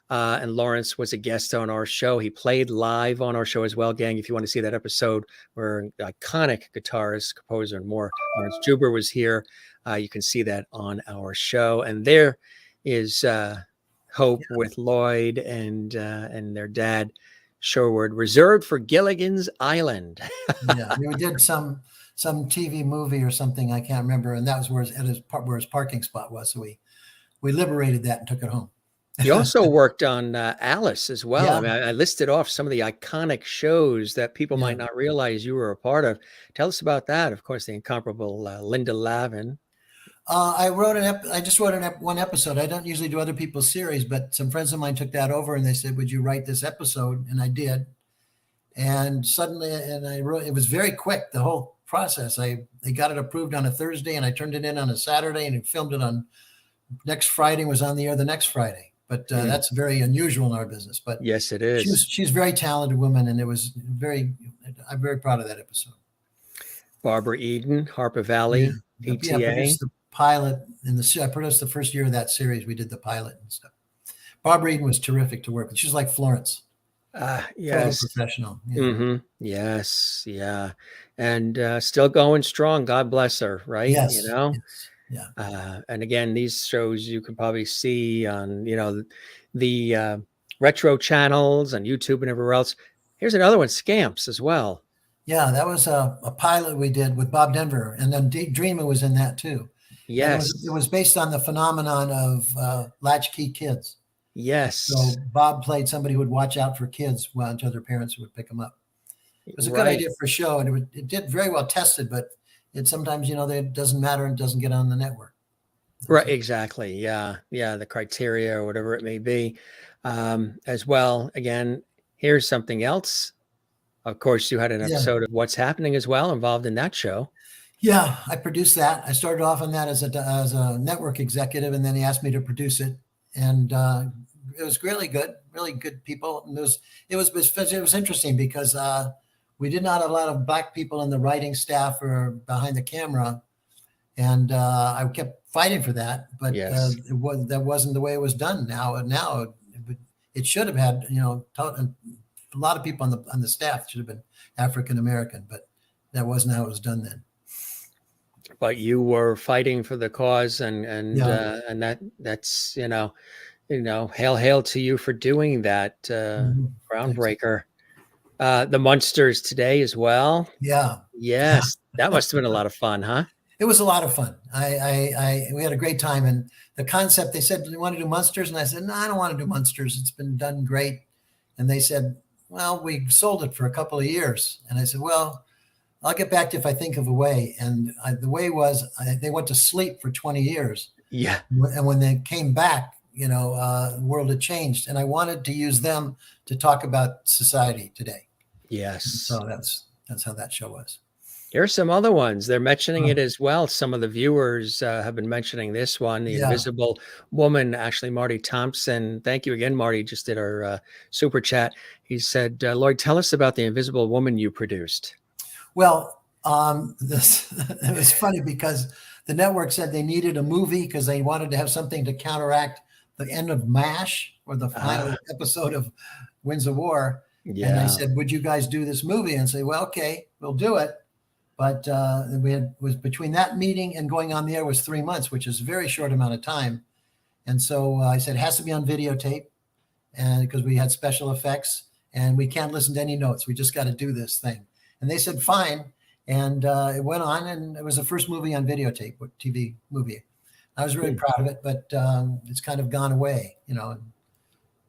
And Lawrence was a guest on our show. He played live on our show as well, gang. If you want to see that episode where iconic guitarist, composer, and more, Lawrence Juber was here, you can see that on our show. And there is Hope with Lloyd and their dad, Sherwood, reserved for Gilligan's Island. Yeah, we did some TV movie or something, I can't remember, and that was where his parking spot was. So we liberated that and took it home. You also worked on Alice as well. Yeah. I mean, I listed off some of the iconic shows that people might not realize you were a part of. Tell us about that. Of course, the incomparable Linda Lavin. I just wrote one episode. I don't usually do other people's series, but some friends of mine took that over and they said, "Would you write this episode?" And I did. And suddenly, I wrote. It was very quick, the whole process. They got it approved on a Thursday, and I turned it in on a Saturday, and filmed it on next Friday. Was on the air the next Friday. But that's very unusual in our business. But yes, it is. She's a very talented woman, and I'm very proud of that episode. Barbara Eden, Harper Valley, PTA. Yeah, I produced the pilot I produced the first year of that series. We did the pilot and stuff. Barbara Eden was terrific to work with. She's like Florence. Yes. Professional. Yeah. Mm-hmm. Yes. Yeah. And still going strong. God bless her. Right. Yes. You know? Yes. Yeah. And again, these shows you can probably see on, the retro channels on YouTube and everywhere else. Here's another one, Scamps as well. Yeah, that was a pilot we did with Bob Denver, and then Dreamer was in that too. Yes. It was based on the phenomenon of latchkey kids. Yes. So Bob played somebody who would watch out for kids until their parents would pick them up. It was a good idea for a show, and it did very well tested, but it sometimes, it doesn't matter and doesn't get on the network. Right. Exactly. Yeah. Yeah. The criteria or whatever it may be. As well, again, here's something else. Of course, you had an episode of What's Happening as well, involved in that show. Yeah, I produced that. I started off on that as a network executive, and then he asked me to produce it. And it was really good people. And it was interesting because we did not have a lot of Black people in the writing staff or behind the camera. And I kept fighting for that, but that wasn't the way it was done. Now it should have had, a lot of people on the staff should have been African American, but that wasn't how it was done then. But you were fighting for the cause, and that's hail to you for doing that, groundbreaker. The Munsters Today as well. Yeah. Yes, that must have been a lot of fun, huh? It was a lot of fun. We had a great time, and the concept. They said, "Do you want to do Munsters?" And I said, "No, I don't want to do Munsters. It's been done great." And they said, "Well, we sold it for a couple of years." And I said, "Well, I'll get back to you if I think of a way." And the way was they went to sleep for 20 years. Yeah. And when they came back, the world had changed. And I wanted to use them to talk about society today. Yes. So that's how that show was. Here's some other ones. They're mentioning it as well. Some of the viewers have been mentioning this one, The Invisible Woman. Actually, Marty Thompson. Thank you again, Marty. Just did our super chat. He said, Lloyd, tell us about The Invisible Woman you produced. Well, it was funny because the network said they needed a movie because they wanted to have something to counteract the end of MASH, or the final episode of Winds of War. Yeah. And I said, "Would you guys do this movie?" And say, "Well, okay, we'll do it." But was between that meeting and going on the air was 3 months, which is a very short amount of time. And so I said, it has to be on videotape, and because we had special effects and we can't listen to any notes. We just got to do this thing. And they said, fine. And it went on, and it was the first movie on videotape, TV movie. I was really proud of it, but it's kind of gone away, in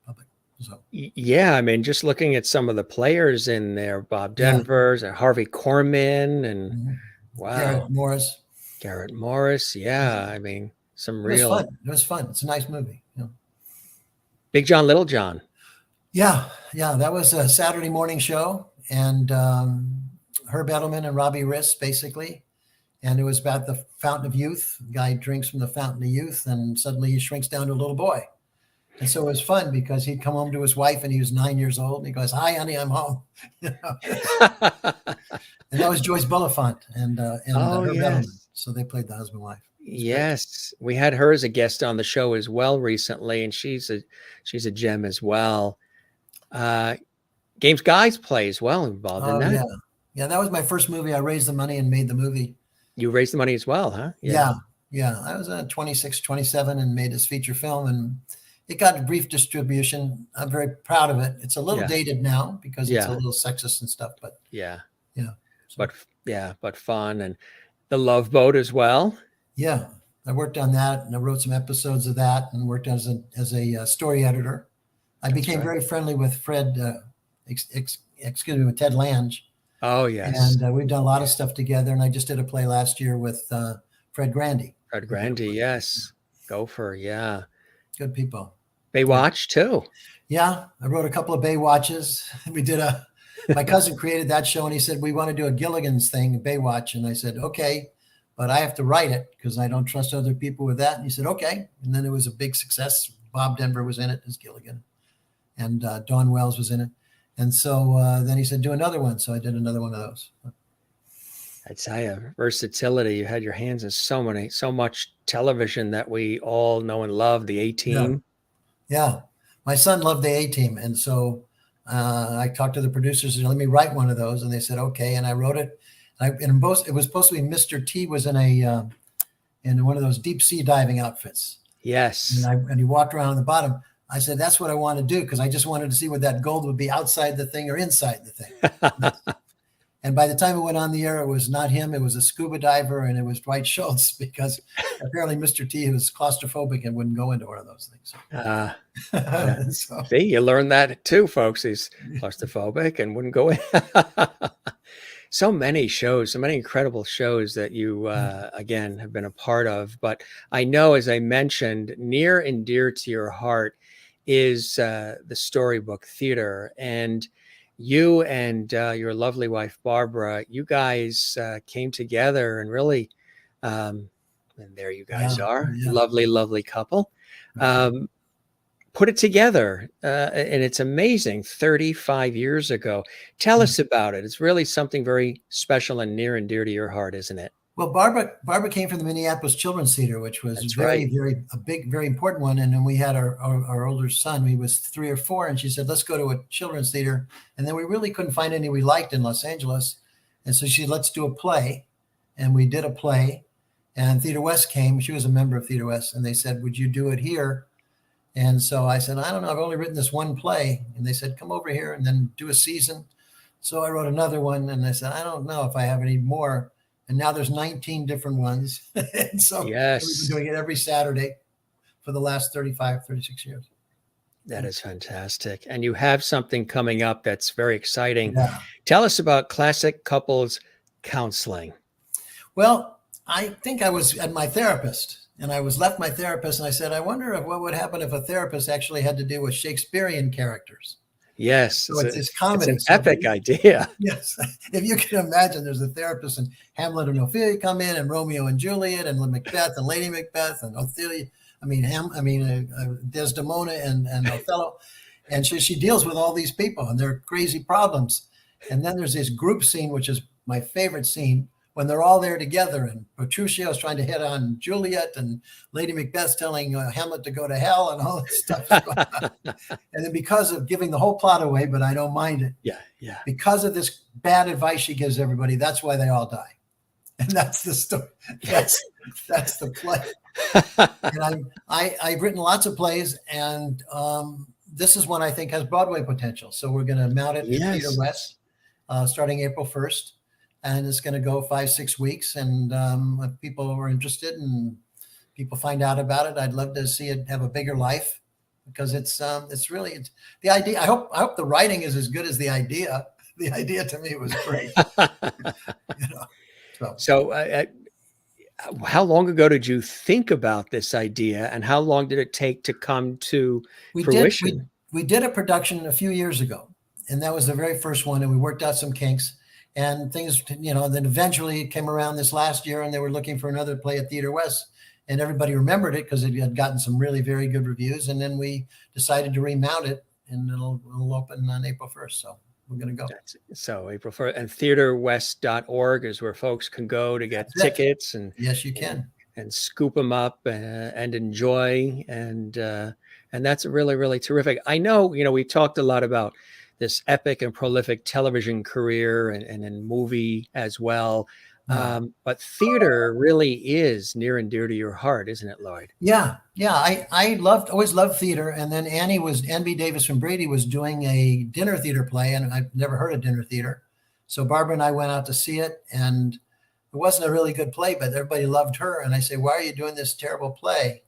public. So. Yeah, I mean, just looking at some of the players in there, Bob Denvers and Harvey Korman, and wow, Garrett Morris. Garrett Morris. Yeah. I mean, some It was real fun. It was fun. It's a nice movie. Big John, Little John. Yeah. That was a Saturday morning show, and Herb Edelman and Robbie Riss, basically. And it was about the fountain of youth. The guy drinks from the fountain of youth, and suddenly he shrinks down to a little boy. And so it was fun because he'd come home to his wife, and he was 9 years old. And he goes, "Hi, honey, I'm home." And that was Joyce Bulifant and Herb Edelman. So they played the husband and wife. Yes, great. We had her as a guest on the show as well recently, and she's a gem as well. Games Guys play as well involved in that. Yeah, that was my first movie. I raised the money and made the movie. You raised the money as well, huh? Yeah. I was 26, 27 and made this feature film, and it got a brief distribution. I'm very proud of it. It's a little dated now because it's a little sexist and stuff, but but fun. And The Love Boat as well. Yeah, I worked on that, and I wrote some episodes of that, and worked as a story editor. I became very friendly with Fred, with Ted Lange. Oh, yes. And we've done a lot of stuff together, and I just did a play last year with Fred Grandy. Fred Grandy, yes. Gopher, yeah. Good people. Baywatch, too. Yeah, I wrote a couple of Baywatches. We did my cousin created that show, and he said, "We want to do a Gilligans thing, Baywatch." And I said, "Okay, but I have to write it because I don't trust other people with that." And he said, "Okay." And then it was a big success. Bob Denver was in it as Gilligan, and Dawn Wells was in it. And so then he said, "Do another one." So I did another one of those. I tell you, versatility. You had your hands in so much television that we all know and love. The A-Team. Yeah. My son loved the A-Team. And so I talked to the producers and let me write one of those. And they said, okay. And I wrote it. It was supposed to be Mr. T was in in one of those deep sea diving outfits. Yes. And he walked around on the bottom. I said, that's what I want to do, because I just wanted to see what that gold would be outside the thing or inside the thing. And by the time it went on the air, it was not him. It was a scuba diver, and it was Dwight Schultz, because apparently Mr. T was claustrophobic and wouldn't go into one of those things. See, you learned that too, folks. He's claustrophobic and wouldn't go in. So many shows, so many incredible shows that you, again, have been a part of. But I know, as I mentioned, near and dear to your heart is the Storybook Theater. And you and your lovely wife, Barbara, you guys came together and really, and there you guys are, lovely, lovely couple, put it together. And it's amazing, 35 years ago. Tell us about it. It's really something very special and near and dear to your heart, isn't it? Well, Barbara came from the Minneapolis Children's Theater, which was a big, very important one. And then we had our older son, he was 3 or 4, and she said, let's go to a children's theater. And then we really couldn't find any we liked in Los Angeles. And so she said, let's do a play. And we did a play, and Theater West came. She was a member of Theater West, and they said, would you do it here? And so I said, I don't know, I've only written this one play. And they said, come over here and then do a season. So I wrote another one, and I said, I don't know if I have any more. And now there's 19 different ones. And so we've been doing it every Saturday for the last 35, 36 years. That is fantastic. And you have something coming up that's very exciting. Yeah. Tell us about Classic Couples Counseling. Well, I think I was at my therapist, and I left my therapist, and I said, I wonder what would happen if a therapist actually had to deal with Shakespearean characters. Yes, so it's comedy. It's an epic idea. Yes, if you can imagine, there's a therapist, and Hamlet and Ophelia come in, and Romeo and Juliet, and Macbeth and Lady Macbeth, and Ophelia. Desdemona and Othello, and she deals with all these people and their crazy problems. And then there's this group scene, which is my favorite scene, when they're all there together, and Petruchio is trying to hit on Juliet, and Lady Macbeth's telling Hamlet to go to hell, and all this stuff. And then, because of giving the whole plot away, but I don't mind it. Yeah. Because of this bad advice she gives everybody, that's why they all die. And that's the story. That's the play. And I've written lots of plays, and this is one I think has Broadway potential. So we're going to mount it at Theater West starting April 1st. And it's going to go 5-6 weeks. And if people are interested and people find out about it, I'd love to see it have a bigger life, because it's really the idea. I hope the writing is as good as the idea. The idea to me was great. So How long ago did you think about this idea, and how long did it take to come to We did fruition? we did a production a few years ago, and that was the very first one, and we worked out some kinks and things, then eventually it came around this last year, and they were looking for another play at Theater West, and everybody remembered it because it had gotten some really very good reviews, and then we decided to remount it, and it'll open on April 1st. So we're going to go. So April 1st, and theaterwest.org is where folks can go to get tickets. And yes, you can. And scoop them up and enjoy. And that's really, really terrific. I know, we talked a lot about this epic and prolific television career and in movie as well. But theater really is near and dear to your heart, isn't it, Lloyd? Yeah. I always loved theater. And then N.B. Davis from Brady was doing a dinner theater play, and I've never heard of dinner theater. So Barbara and I went out to see it, and it wasn't a really good play, but everybody loved her. And I say, why are you doing this terrible play?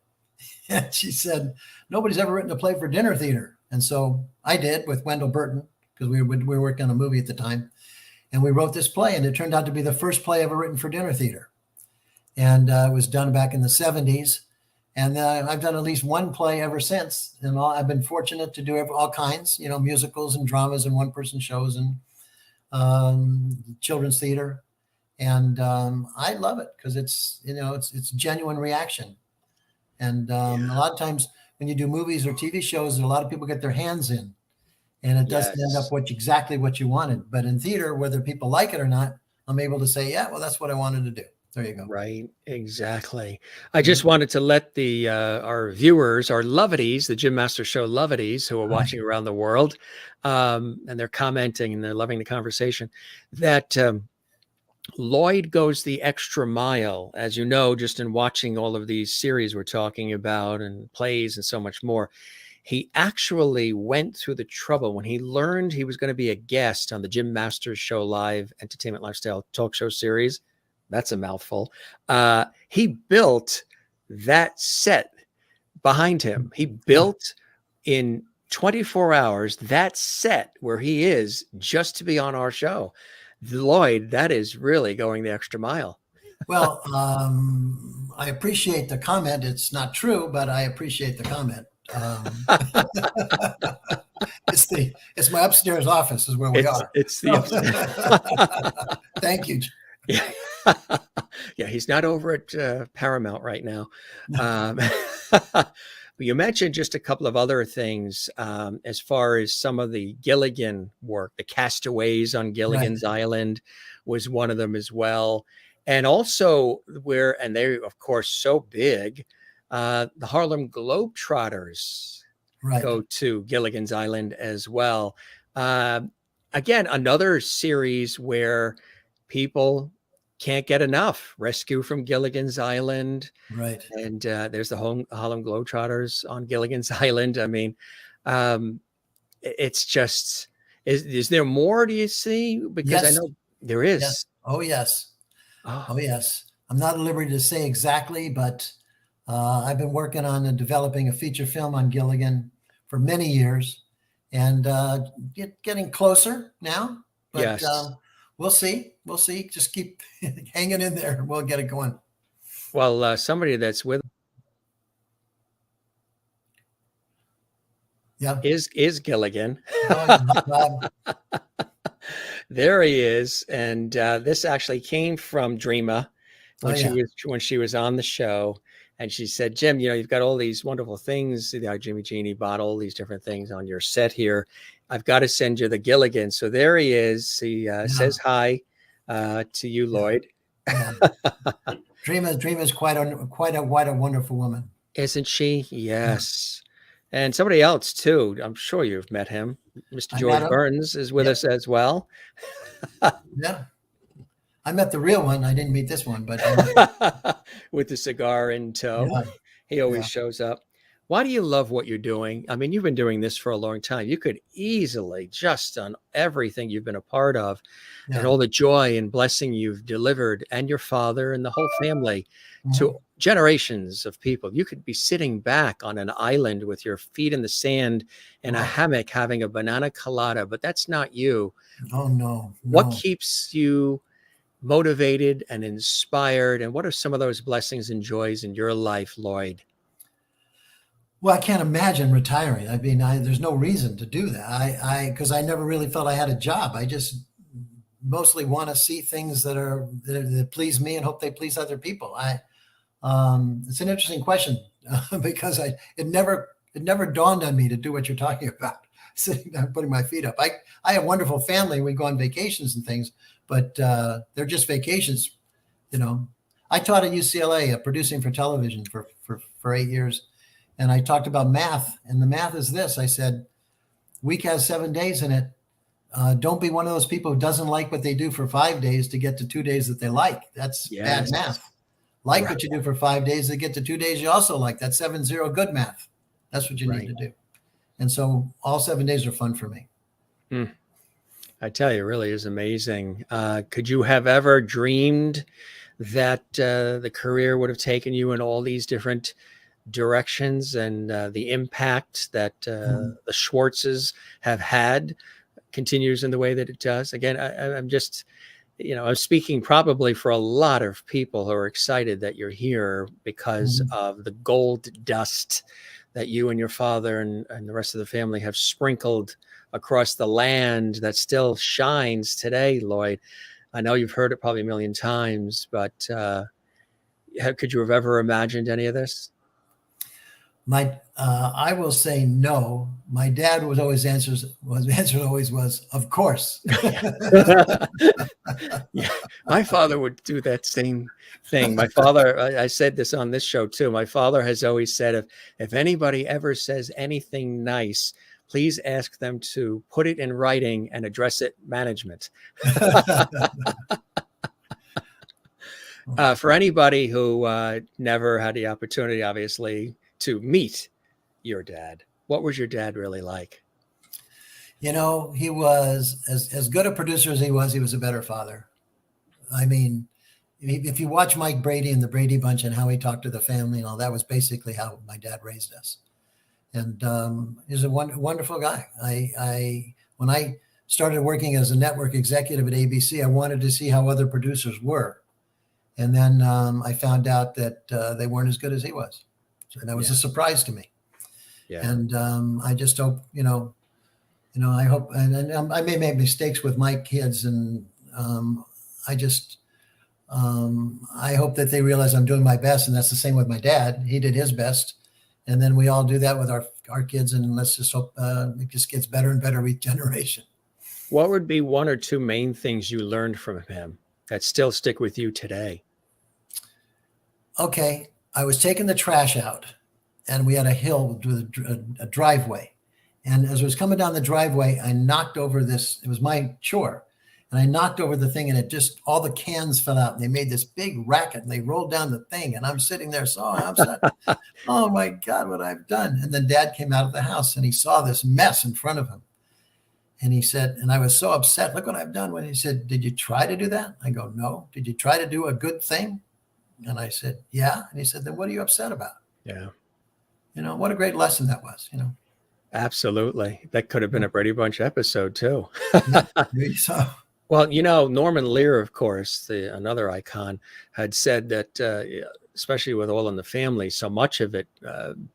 And she said, nobody's ever written a play for dinner theater. And so I did with Wendell Burton, because we were working on a movie at the time. And we wrote this play, and it turned out to be the first play ever written for dinner theater. And it was done back in the 70s. And I've done at least one play ever since. And I've been fortunate to do all kinds, musicals and dramas and one-person shows and children's theater. And I love it because it's genuine reaction. And a lot of times when you do movies or TV shows, a lot of people get their hands in, and it doesn't end up exactly what you wanted. But in theater, whether people like it or not, I'm able to say, yeah, well, that's what I wanted to do. There you go. Right. Exactly. I just wanted to let the our viewers, our Lovities, the Jim Master Show Lovities who are watching around the world, and they're commenting and they're loving the conversation, that Lloyd goes the extra mile, as you know, just in watching all of these series we're talking about and plays and so much more. He actually went through the trouble when he learned he was going to be a guest on the Jim Masters Show Live Entertainment Lifestyle Talk Show Series. That's a mouthful. He built that set behind him. He built in 24 hours that set where he is just to be on our show. Lloyd, that is really going the extra mile. Well, I appreciate the comment. It's not true, but I appreciate the comment. It's my upstairs office is where we are. It's the upstairs. Thank you. Yeah. Yeah, he's not over at Paramount right now. You mentioned just a couple of other things as far as some of the Gilligan work. The Castaways on Gilligan's Island was one of them as well. And also and they're, of course, so big, the Harlem Globetrotters go to Gilligan's Island as well. Again, another series where people can't get enough. Rescue from Gilligan's Island. Right. And there's the Harlem Globetrotters on Gilligan's Island. I mean, it's just, is there more, do you see? Because I know there is. Yes. Oh, yes. Oh, yes. I'm not at liberty to say exactly, but I've been working on developing a feature film on Gilligan for many years, and getting closer now. But we'll see. We'll see. Just keep hanging in there. We'll get it going. Well, somebody that's with is Gilligan. There he is. And this actually came from Dreama when she was on the show. And she said, Jim, you've got all these wonderful things, the Jimmy Genie bottle, these different things on your set here. I've got to send you the Gilligan. So there he is. He says hi to you, Lloyd. Dreama is quite a wonderful woman, isn't she? Yes. And somebody else too. I'm sure you've met him. Mr. George Burns is with us as well. Yeah. I met the real one. I didn't meet this one, but with the cigar in tow, he always shows up. Why do you love what you're doing? I mean, you've been doing this for a long time. You could easily just on everything you've been a part of and all the joy and blessing you've delivered and your father and the whole family to generations of people. You could be sitting back on an island with your feet in the sand in a hammock having a banana colada, but that's not you. Oh, no. What keeps you motivated and inspired? And what are some of those blessings and joys in your life, Lloyd? Well, I can't imagine retiring. I mean, there's no reason to do that. Because I never really felt I had a job. I just mostly want to see things that please me and hope they please other people. It's an interesting question because it never dawned on me to do what you're talking about, sitting down, putting my feet up. I have a wonderful family. We go on vacations and things, but they're just vacations. I taught at UCLA producing for television for 8 years. And I talked about math, and the math is this. I said, week has 7 days in it. Don't be one of those people who doesn't like what they do for 5 days to get to 2 days that they like. That's bad math. Like what you do for 5 days to get to 2 days you also like. That's 7-0 good math. That's what you need to do. And so all 7 days are fun for me. I tell you, it really is amazing. Could you have ever dreamed that the career would have taken you in all these different directions, and the impact that the Schwartzes have had continues in the way that it does? Again, I'm just, I'm speaking probably for a lot of people who are excited that you're here because of the gold dust that you and your father and the rest of the family have sprinkled across the land that still shines today, Lloyd. I know you've heard it probably a million times, but could you have ever imagined any of this? I will say no. My dad was of course. Yeah, my father would do that same thing. My father, I said this on this show too. My father has always said, if anybody ever says anything nice, please ask them to put it in writing and address it management. For anybody who never had the opportunity, obviously, to meet your dad, what was your dad really like? He was as good a producer as he was a better father. I mean, if you watch Mike Brady and the Brady Bunch and how he talked to the family and all, that was basically how my dad raised us. And he's a wonderful guy. When I started working as a network executive at ABC, I wanted to see how other producers were. And then I found out that they weren't as good as he was. And that was a surprise to me. Yeah. And I just hope, I hope, and I may make mistakes with my kids, and I hope that they realize I'm doing my best. And that's the same with my dad. He did his best. And then we all do that with our kids. And let's just hope it just gets better and better with generation. What would be one or two main things you learned from him that still stick with you today? Okay. I was taking the trash out, and we had a hill with a driveway. And as I was coming down the driveway, I knocked over this. It was my chore. And I knocked over the thing, and it just, all the cans fell out, and they made this big racket, and they rolled down the thing. And I'm sitting there so upset. Oh my God, what I've done. And then Dad came out of the house, and he saw this mess in front of him. And he said, and I was so upset, look what I've done. When he said, did you try to do that? I go, no. Did you try to do a good thing? And I said, yeah. And he said, then what are you upset about? Yeah. What a great lesson that was, Absolutely. That could have been a Brady Bunch episode too. Maybe so. Well, Norman Lear, of course, another icon, had said that, especially with All in the Family, so much of it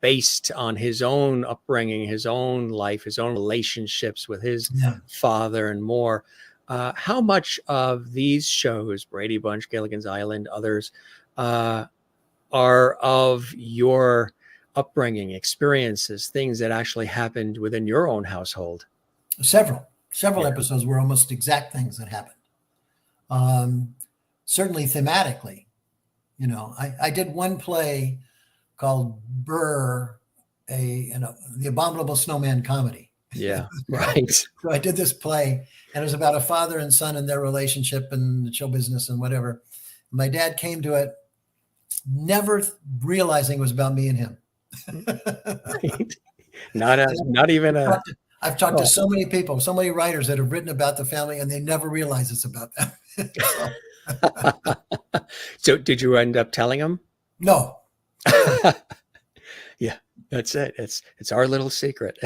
based on his own upbringing, his own life, his own relationships with his father and more. How much of these shows, Brady Bunch, Gilligan's Island, others, are of your upbringing, experiences, things that actually happened within your own household? Several episodes were almost exact things that happened. Certainly thematically, I did one play called Burr, the Abominable Snowman comedy. Yeah, right. So I did this play, and it was about a father and son and their relationship and the show business and whatever. My dad came to it, never realizing it was about me and him. Right. Not even a. I've talked to so many people, so many writers that have written about the family, and they never realize it's about them. So did you end up telling them? No. Yeah, that's it. It's our little secret.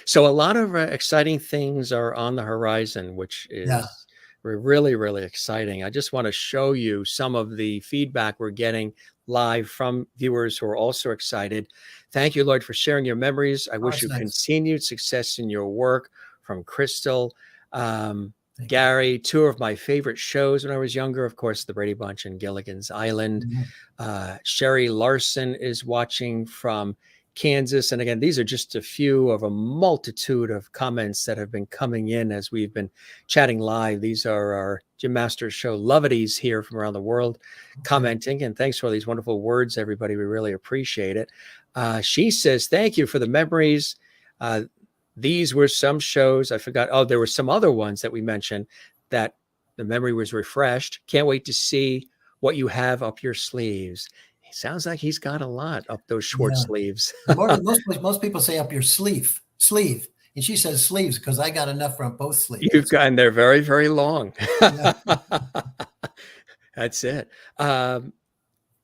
So a lot of exciting things are on the horizon, which is We're really, really exciting. I just want to show you some of the feedback we're getting live from viewers who are also excited. Thank you, Lloyd, for sharing your memories. I wish you nice. continued success in your work. From Crystal. Gary, two of my favorite shows when I was younger, of course, the Brady Bunch and Gilligan's Island. Sherry Larson is watching from Kansas. And again, these are just a few of a multitude of comments that have been coming in as we've been chatting live. These are our Jim Masters Show lovities here from around the world commenting. And thanks for all these wonderful words, everybody. We really appreciate it. She says, thank you for the memories. These were some shows I forgot. Oh, there were some other ones that we mentioned that the memory was refreshed. Can't wait to see what you have up your sleeves. It sounds like he's got a lot up those Schwartz sleeves. most people say up your sleeve. And she says sleeves because I got enough from both sleeves. You've gotten there very, very long. That's it.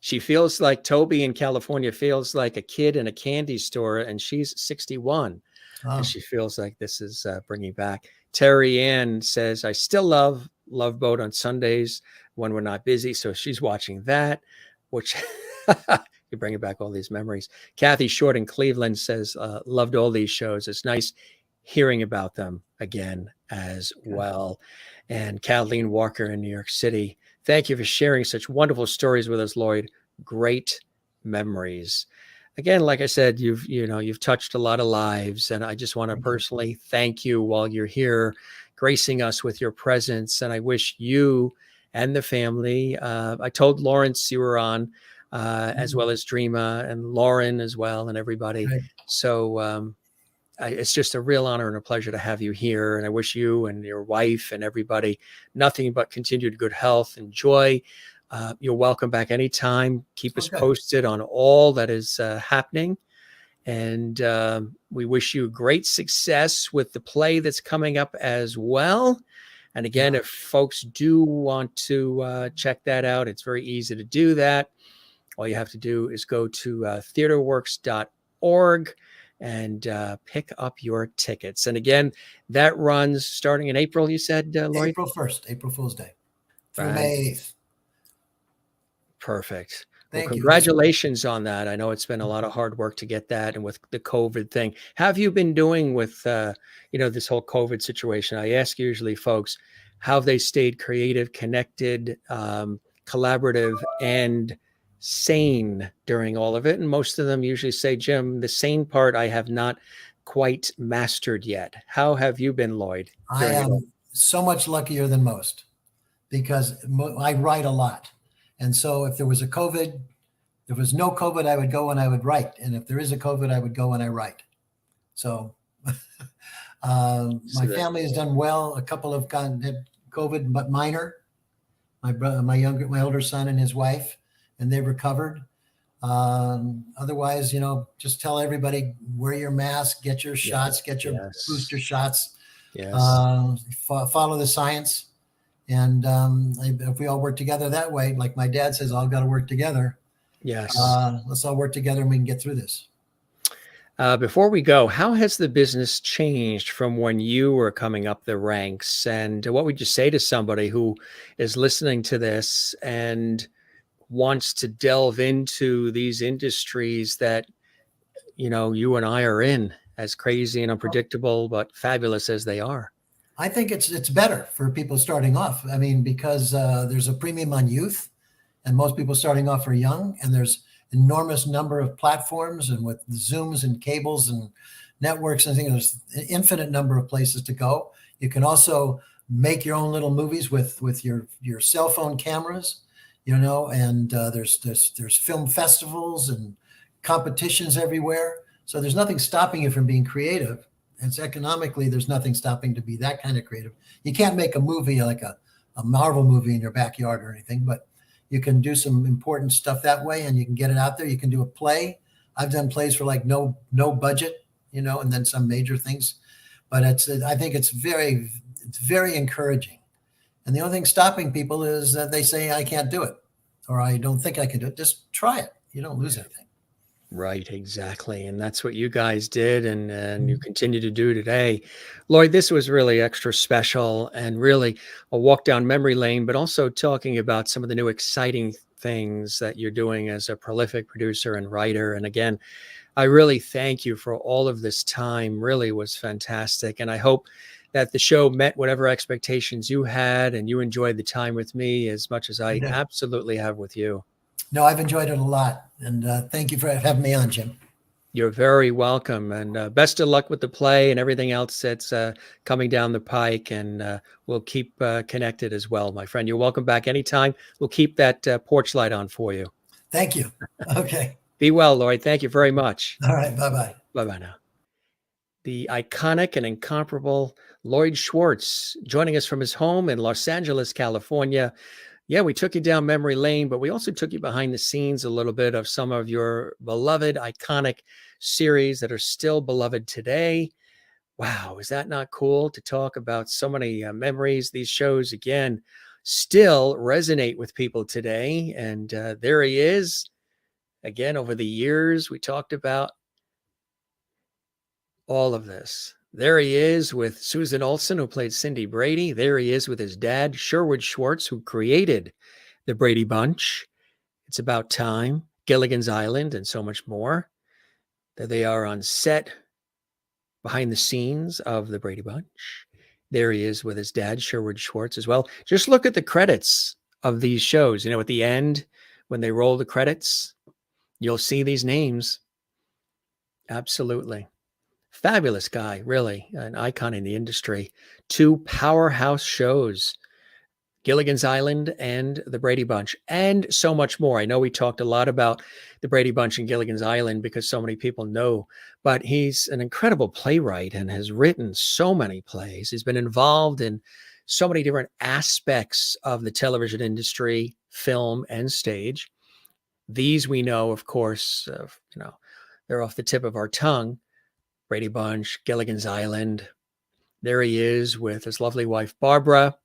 She feels like Toby in California feels like a kid in a candy store, and she's 61. And she feels like this is bringing back. Terry Ann says, I still love Love Boat on Sundays when we're not busy. So she's watching that, which you're bringing back all these memories. Kathy Short in Cleveland says, loved all these shows. It's nice hearing about them again as well. And Kathleen Walker in New York City, thank you for sharing such wonderful stories with us, Lloyd. Great memories. Again, like I said, you've touched a lot of lives, and I just want to personally thank you while you're here, gracing us with your presence. And I wish you and the family. I told Lawrence you were on, as well as Dreama and Lauren as well, and everybody. Right. So it's just a real honor and a pleasure to have you here. And I wish you and your wife and everybody nothing but continued good health and joy. You're welcome back anytime. Keep us posted on all that is happening. And we wish you great success with the play that's coming up as well. And again, if folks do want to check that out, it's very easy to do that. All you have to do is go to theaterworks.org and pick up your tickets. And again, that runs starting in April, you said, Lloyd? April 1st, April Fool's Day, through May 8th. Perfect. Well, congratulations on that. I know it's been a lot of hard work to get that, and with the COVID thing. How have you been doing with, this whole COVID situation? I ask usually folks, how have they stayed creative, connected, collaborative, and sane during all of it? And most of them usually say, Jim, the sane part I have not quite mastered yet. How have you been, Lloyd? I am so much luckier than most because I write a lot. And so if there was no COVID, I would go and I would write. And if there is a COVID, I would go and I write. So my family has done well. A couple have had COVID, but minor. My brother, my older son and his wife, and they recovered. Otherwise, just tell everybody, wear your mask, get your shots, get your booster shots, follow the science. And if we all work together that way, like my dad says, all got to work together. Yes. Let's all work together and we can get through this. Before we go, how has the business changed from when you were coming up the ranks? And what would you say to somebody who is listening to this and wants to delve into these industries that, you and I are in, as crazy and unpredictable, but fabulous as they are? I think it's better for people starting off. I mean, because there's a premium on youth, and most people starting off are young, and there's enormous number of platforms, and with Zooms and cables and networks and things, there's an infinite number of places to go. You can also make your own little movies with your cell phone cameras, and there's film festivals and competitions everywhere. So there's nothing stopping you from being creative. It's economically, there's nothing stopping to be that kind of creative. You can't make a movie like a Marvel movie in your backyard or anything, but you can do some important stuff that way, and you can get it out there. You can do a play. I've done plays for like no budget, and then some major things. But I think it's very encouraging. And the only thing stopping people is that they say, I can't do it, or I don't think I can do it. Just try it. You don't lose anything. Right, exactly. And that's what you guys did and you continue to do today. Lloyd, this was really extra special and really a walk down memory lane, but also talking about some of the new exciting things that you're doing as a prolific producer and writer. And again, I really thank you for all of this time. Really was fantastic. And I hope that the show met whatever expectations you had and you enjoyed the time with me as much as I Yeah. absolutely have with you. No, I've enjoyed it a lot. And thank you for having me on, Jim. You're very welcome, and best of luck with the play and everything else that's coming down the pike. And we'll keep connected as well, my friend. You're welcome back anytime. We'll keep that porch light on for you. Thank you. Okay. Be well, Lloyd. Thank you very much. All right. Bye-bye. Bye-bye now. The iconic and incomparable Lloyd Schwartz joining us from his home in Los Angeles, California. Yeah, we took you down memory lane, but we also took you behind the scenes a little bit of some of your beloved, iconic series that are still beloved today. Wow, is that not cool to talk about so many memories? These shows, again, still resonate with people today. And there he is. Again, over the years, we talked about all of this. There he is with Susan Olsen, who played Cindy Brady. There he is with his dad, Sherwood Schwartz, who created the Brady Bunch. It's About Time, Gilligan's Island, and so much more. There they are on set, behind the scenes of the Brady Bunch. There he is with his dad, Sherwood Schwartz, as well. Just look at the credits of these shows. You know, at the end, when they roll the credits, you'll see these names. Absolutely. Fabulous guy, really, an icon in the industry. Two powerhouse shows, Gilligan's Island and the Brady Bunch, and so much more. I know we talked a lot about the Brady Bunch and Gilligan's Island because so many people know, but he's an incredible playwright and has written so many plays. He's been involved in so many different aspects of the television industry, film, and stage. These we know, of course, they're off the tip of our tongue. Brady Bunch, Gilligan's Island. There he is with his lovely wife, Barbara.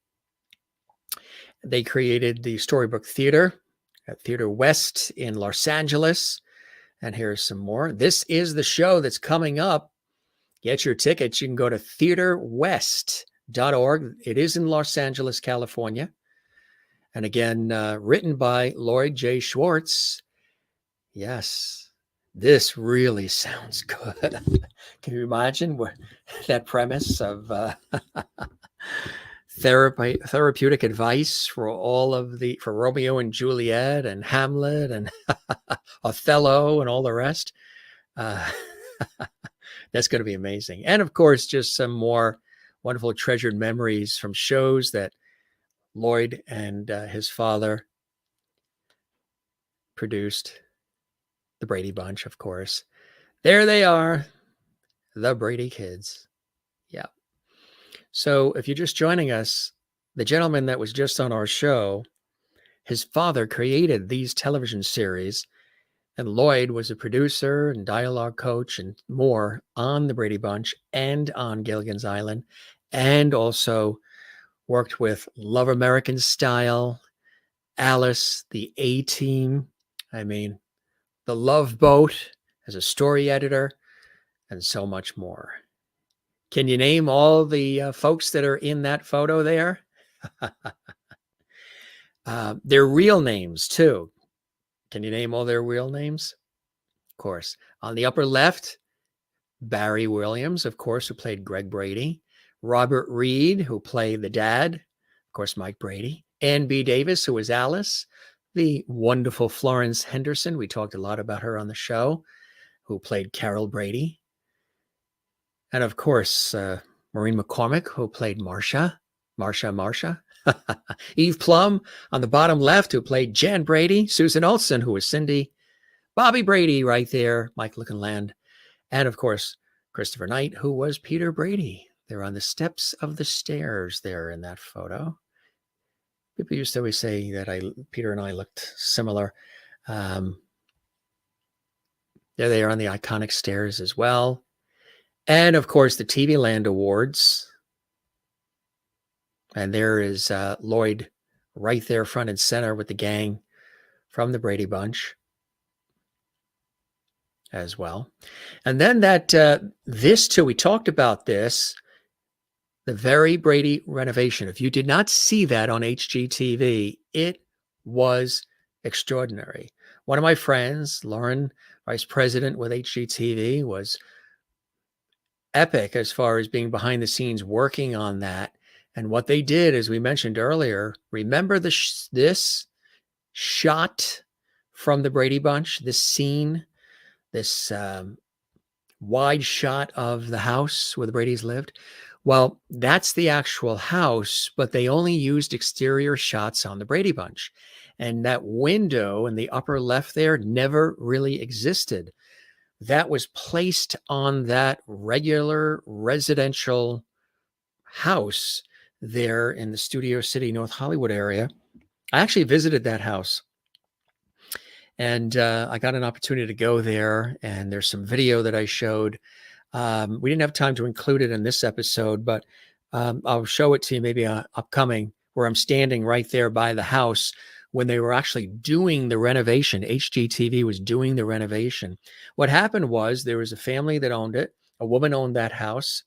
They created the Storybook Theater at Theater West in Los Angeles. And here's some more. This is the show that's coming up. Get your tickets. You can go to theaterwest.org. It is in Los Angeles, California. And again, written by Lloyd J. Schwartz. Yes. This really sounds good. Can you imagine that premise of therapeutic advice for for Romeo and Juliet and Hamlet and Othello and all the rest? That's going to be amazing. And of course, just some more wonderful treasured memories from shows that Lloyd and his father produced. The Brady Bunch, of course. There they are, the Brady kids. Yeah. So if you're just joining us, the gentleman that was just on our show, his father created these television series, and Lloyd was a producer and dialogue coach and more on the Brady Bunch and on Gilligan's Island, and also worked with Love American Style, Alice, the A-Team. I mean, The Love Boat as a story editor, and so much more. Can you name all the folks that are in that photo there? Their real names, too. Can you name all their real names? Of course. On the upper left, Barry Williams, of course, who played Greg Brady. Robert Reed, who played the dad. Of course, Mike Brady. Ann B. Davis, who was Alice. The wonderful Florence Henderson. We talked a lot about her on the show, who played Carol Brady. And of course, Maureen McCormick, who played Marcia. Eve Plum on the bottom left, who played Jan Brady. Susan Olsen, who was Cindy. Bobby Brady right there, Mike Lookenland. And of course, Christopher Knight, who was Peter Brady. They're on the steps of the stairs there in that photo. People used to always say that Peter and I looked similar. There they are on the iconic stairs as well. And of course, the TV Land Awards. And there is Lloyd right there front and center with the gang from the Brady Bunch. as well. And then this too, we talked about this, the Very Brady renovation. If you did not see that on HGTV, it was extraordinary. One of my friends, Lauren, vice president with HGTV, was epic as far as being behind the scenes working on that. And what they did, as we mentioned earlier, remember this shot from the Brady Bunch, this scene, this wide shot of the house where the Bradys lived? Well, that's the actual house, but they only used exterior shots on the Brady Bunch. And that window in the upper left there never really existed. That was placed on that regular residential house there in the Studio City, North Hollywood area. I actually visited that house. And I got an opportunity to go there, and there's some video that I showed. We didn't have time to include it in this episode, but I'll show it to you maybe upcoming, where I'm standing right there by the house when they were actually doing the renovation. HGTV was doing the renovation. What happened was there was a family that owned it. A woman owned that house.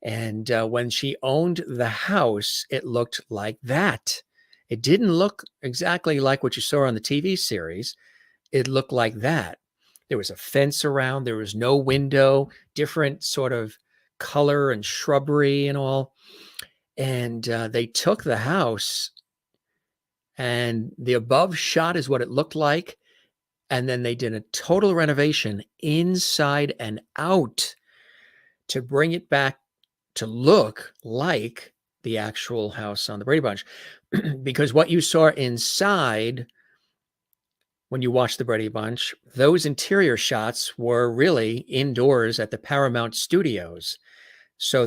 And when she owned the house, it looked like that. It didn't look exactly like what you saw on the TV series. It looked like that. There was a fence around. There was no window, different sort of color and shrubbery and all. And they took the house, and the above shot is what it looked like. And then they did a total renovation inside and out to bring it back to look like the actual house on the Brady Bunch. Because what you saw inside when you watched the Brady Bunch, those interior shots were really indoors at the Paramount Studios. So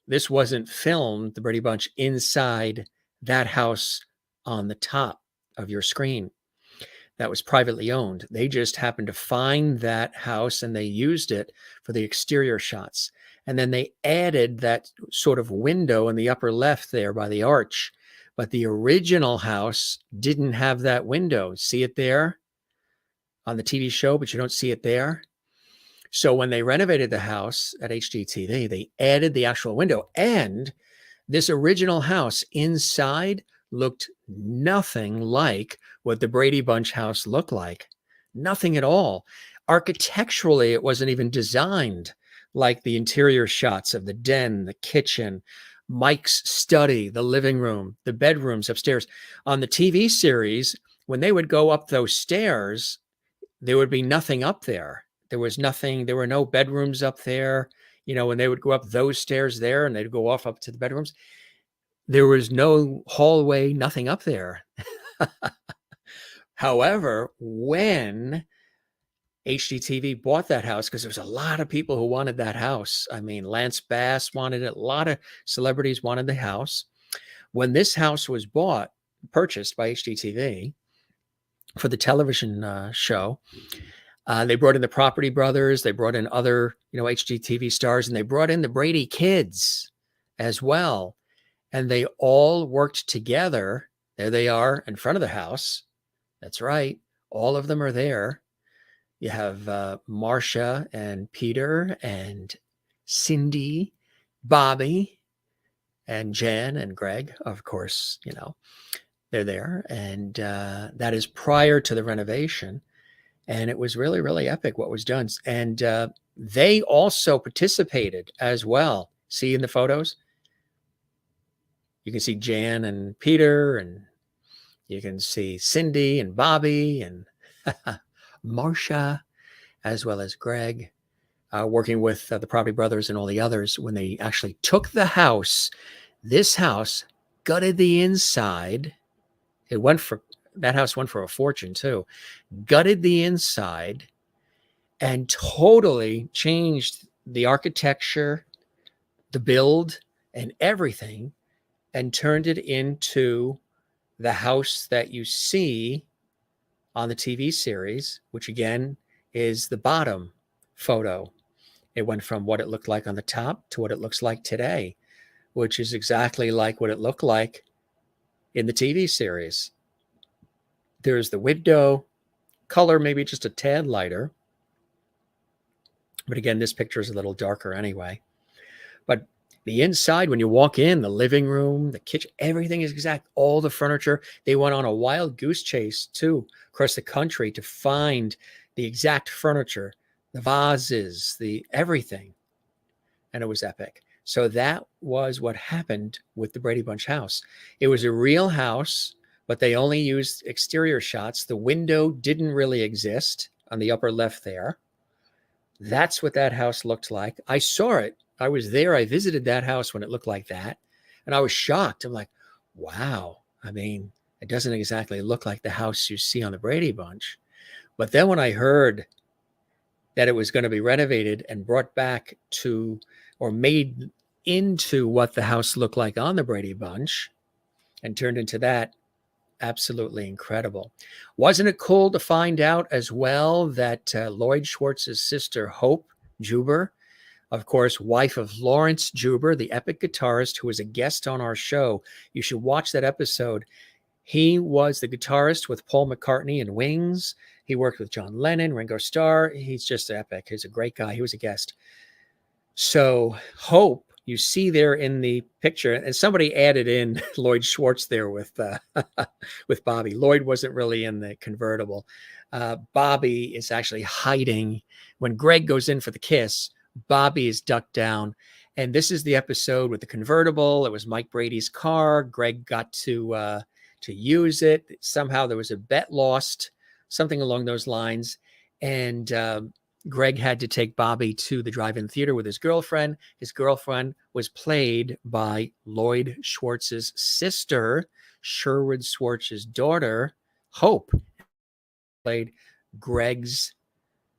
this wasn't filmed, the Brady Bunch, inside that house on the top of your screen. That was privately owned. They just happened to find that house and they used it for the exterior shots. And then they added that sort of window in the upper left there by the arch. But the original house didn't have that window. See it there on the TV show, but you don't see it there. So when they renovated the house at HGTV, they added the actual window. And this original house inside looked nothing like what the Brady Bunch house looked like. Nothing at all. Architecturally, it wasn't even designed like the interior shots of the den, the kitchen, Mike's study, the living room, the bedrooms upstairs. On the TV series, when they would go up those stairs, there would be nothing up there. There was nothing. There were no bedrooms up there. You know, when they would go up those stairs there and they'd go off up to the bedrooms, there was no hallway, nothing up there. However, when HGTV bought that house, because there was a lot of people who wanted that house. I mean, Lance Bass wanted it. A lot of celebrities wanted the house. When this house was purchased by HGTV for the television show, they brought in the Property Brothers. They brought in other, HGTV stars, and they brought in the Brady kids as well. And they all worked together. There they are in front of the house. That's right. All of them are there. You have Marcia and Peter and Cindy, Bobby, and Jan and Greg, of course, they're there. And that is prior to the renovation. And it was really, really epic what was done. And they also participated as well. See in the photos? You can see Jan and Peter, and you can see Cindy and Bobby and Marcia, as well as Greg, working with the Property Brothers and all the others when they actually took the house. This house gutted the inside. That house went for a fortune too. Gutted the inside and totally changed the architecture, the build, and everything, and turned it into the house that you see on the TV series, which again is the bottom photo. It went from what it looked like on the top to what it looks like today, which is exactly like what it looked like in the TV series. There's the window, color maybe just a tad lighter, But again, this picture is a little darker anyway. But the inside, when you walk in, the living room, the kitchen, everything is exact. All the furniture. They went on a wild goose chase too across the country to find the exact furniture, the vases, the everything. And it was epic. So that was what happened with the Brady Bunch house. It was a real house, but they only used exterior shots. The window didn't really exist on the upper left there. That's what that house looked like. I saw it. I was there. I visited that house when it looked like that. And I was shocked. I'm like, wow. I mean, it doesn't exactly look like the house you see on the Brady Bunch. But then when I heard that it was going to be renovated and brought back to, or made into what the house looked like on the Brady Bunch and turned into that, absolutely incredible. Wasn't it cool to find out as well that Lloyd Schwartz's sister, Hope Juber, of course, wife of Lawrence Juber, the epic guitarist who was a guest on our show. You should watch that episode. He was the guitarist with Paul McCartney and Wings. He worked with John Lennon, Ringo Starr. He's just epic. He's a great guy. He was a guest. So Hope, you see there in the picture, and somebody added in Lloyd Schwartz there with with Bobby. Lloyd wasn't really in the convertible. Bobby is actually hiding. When Greg goes in for the kiss, Bobby is ducked down. And this is the episode with the convertible. It was Mike Brady's car. Greg got to use it. Somehow there was a bet lost, something along those lines. And Greg had to take Bobby to the drive-in theater with his girlfriend. His girlfriend was played by Lloyd Schwartz's sister, Sherwood Schwartz's daughter, Hope, played Greg's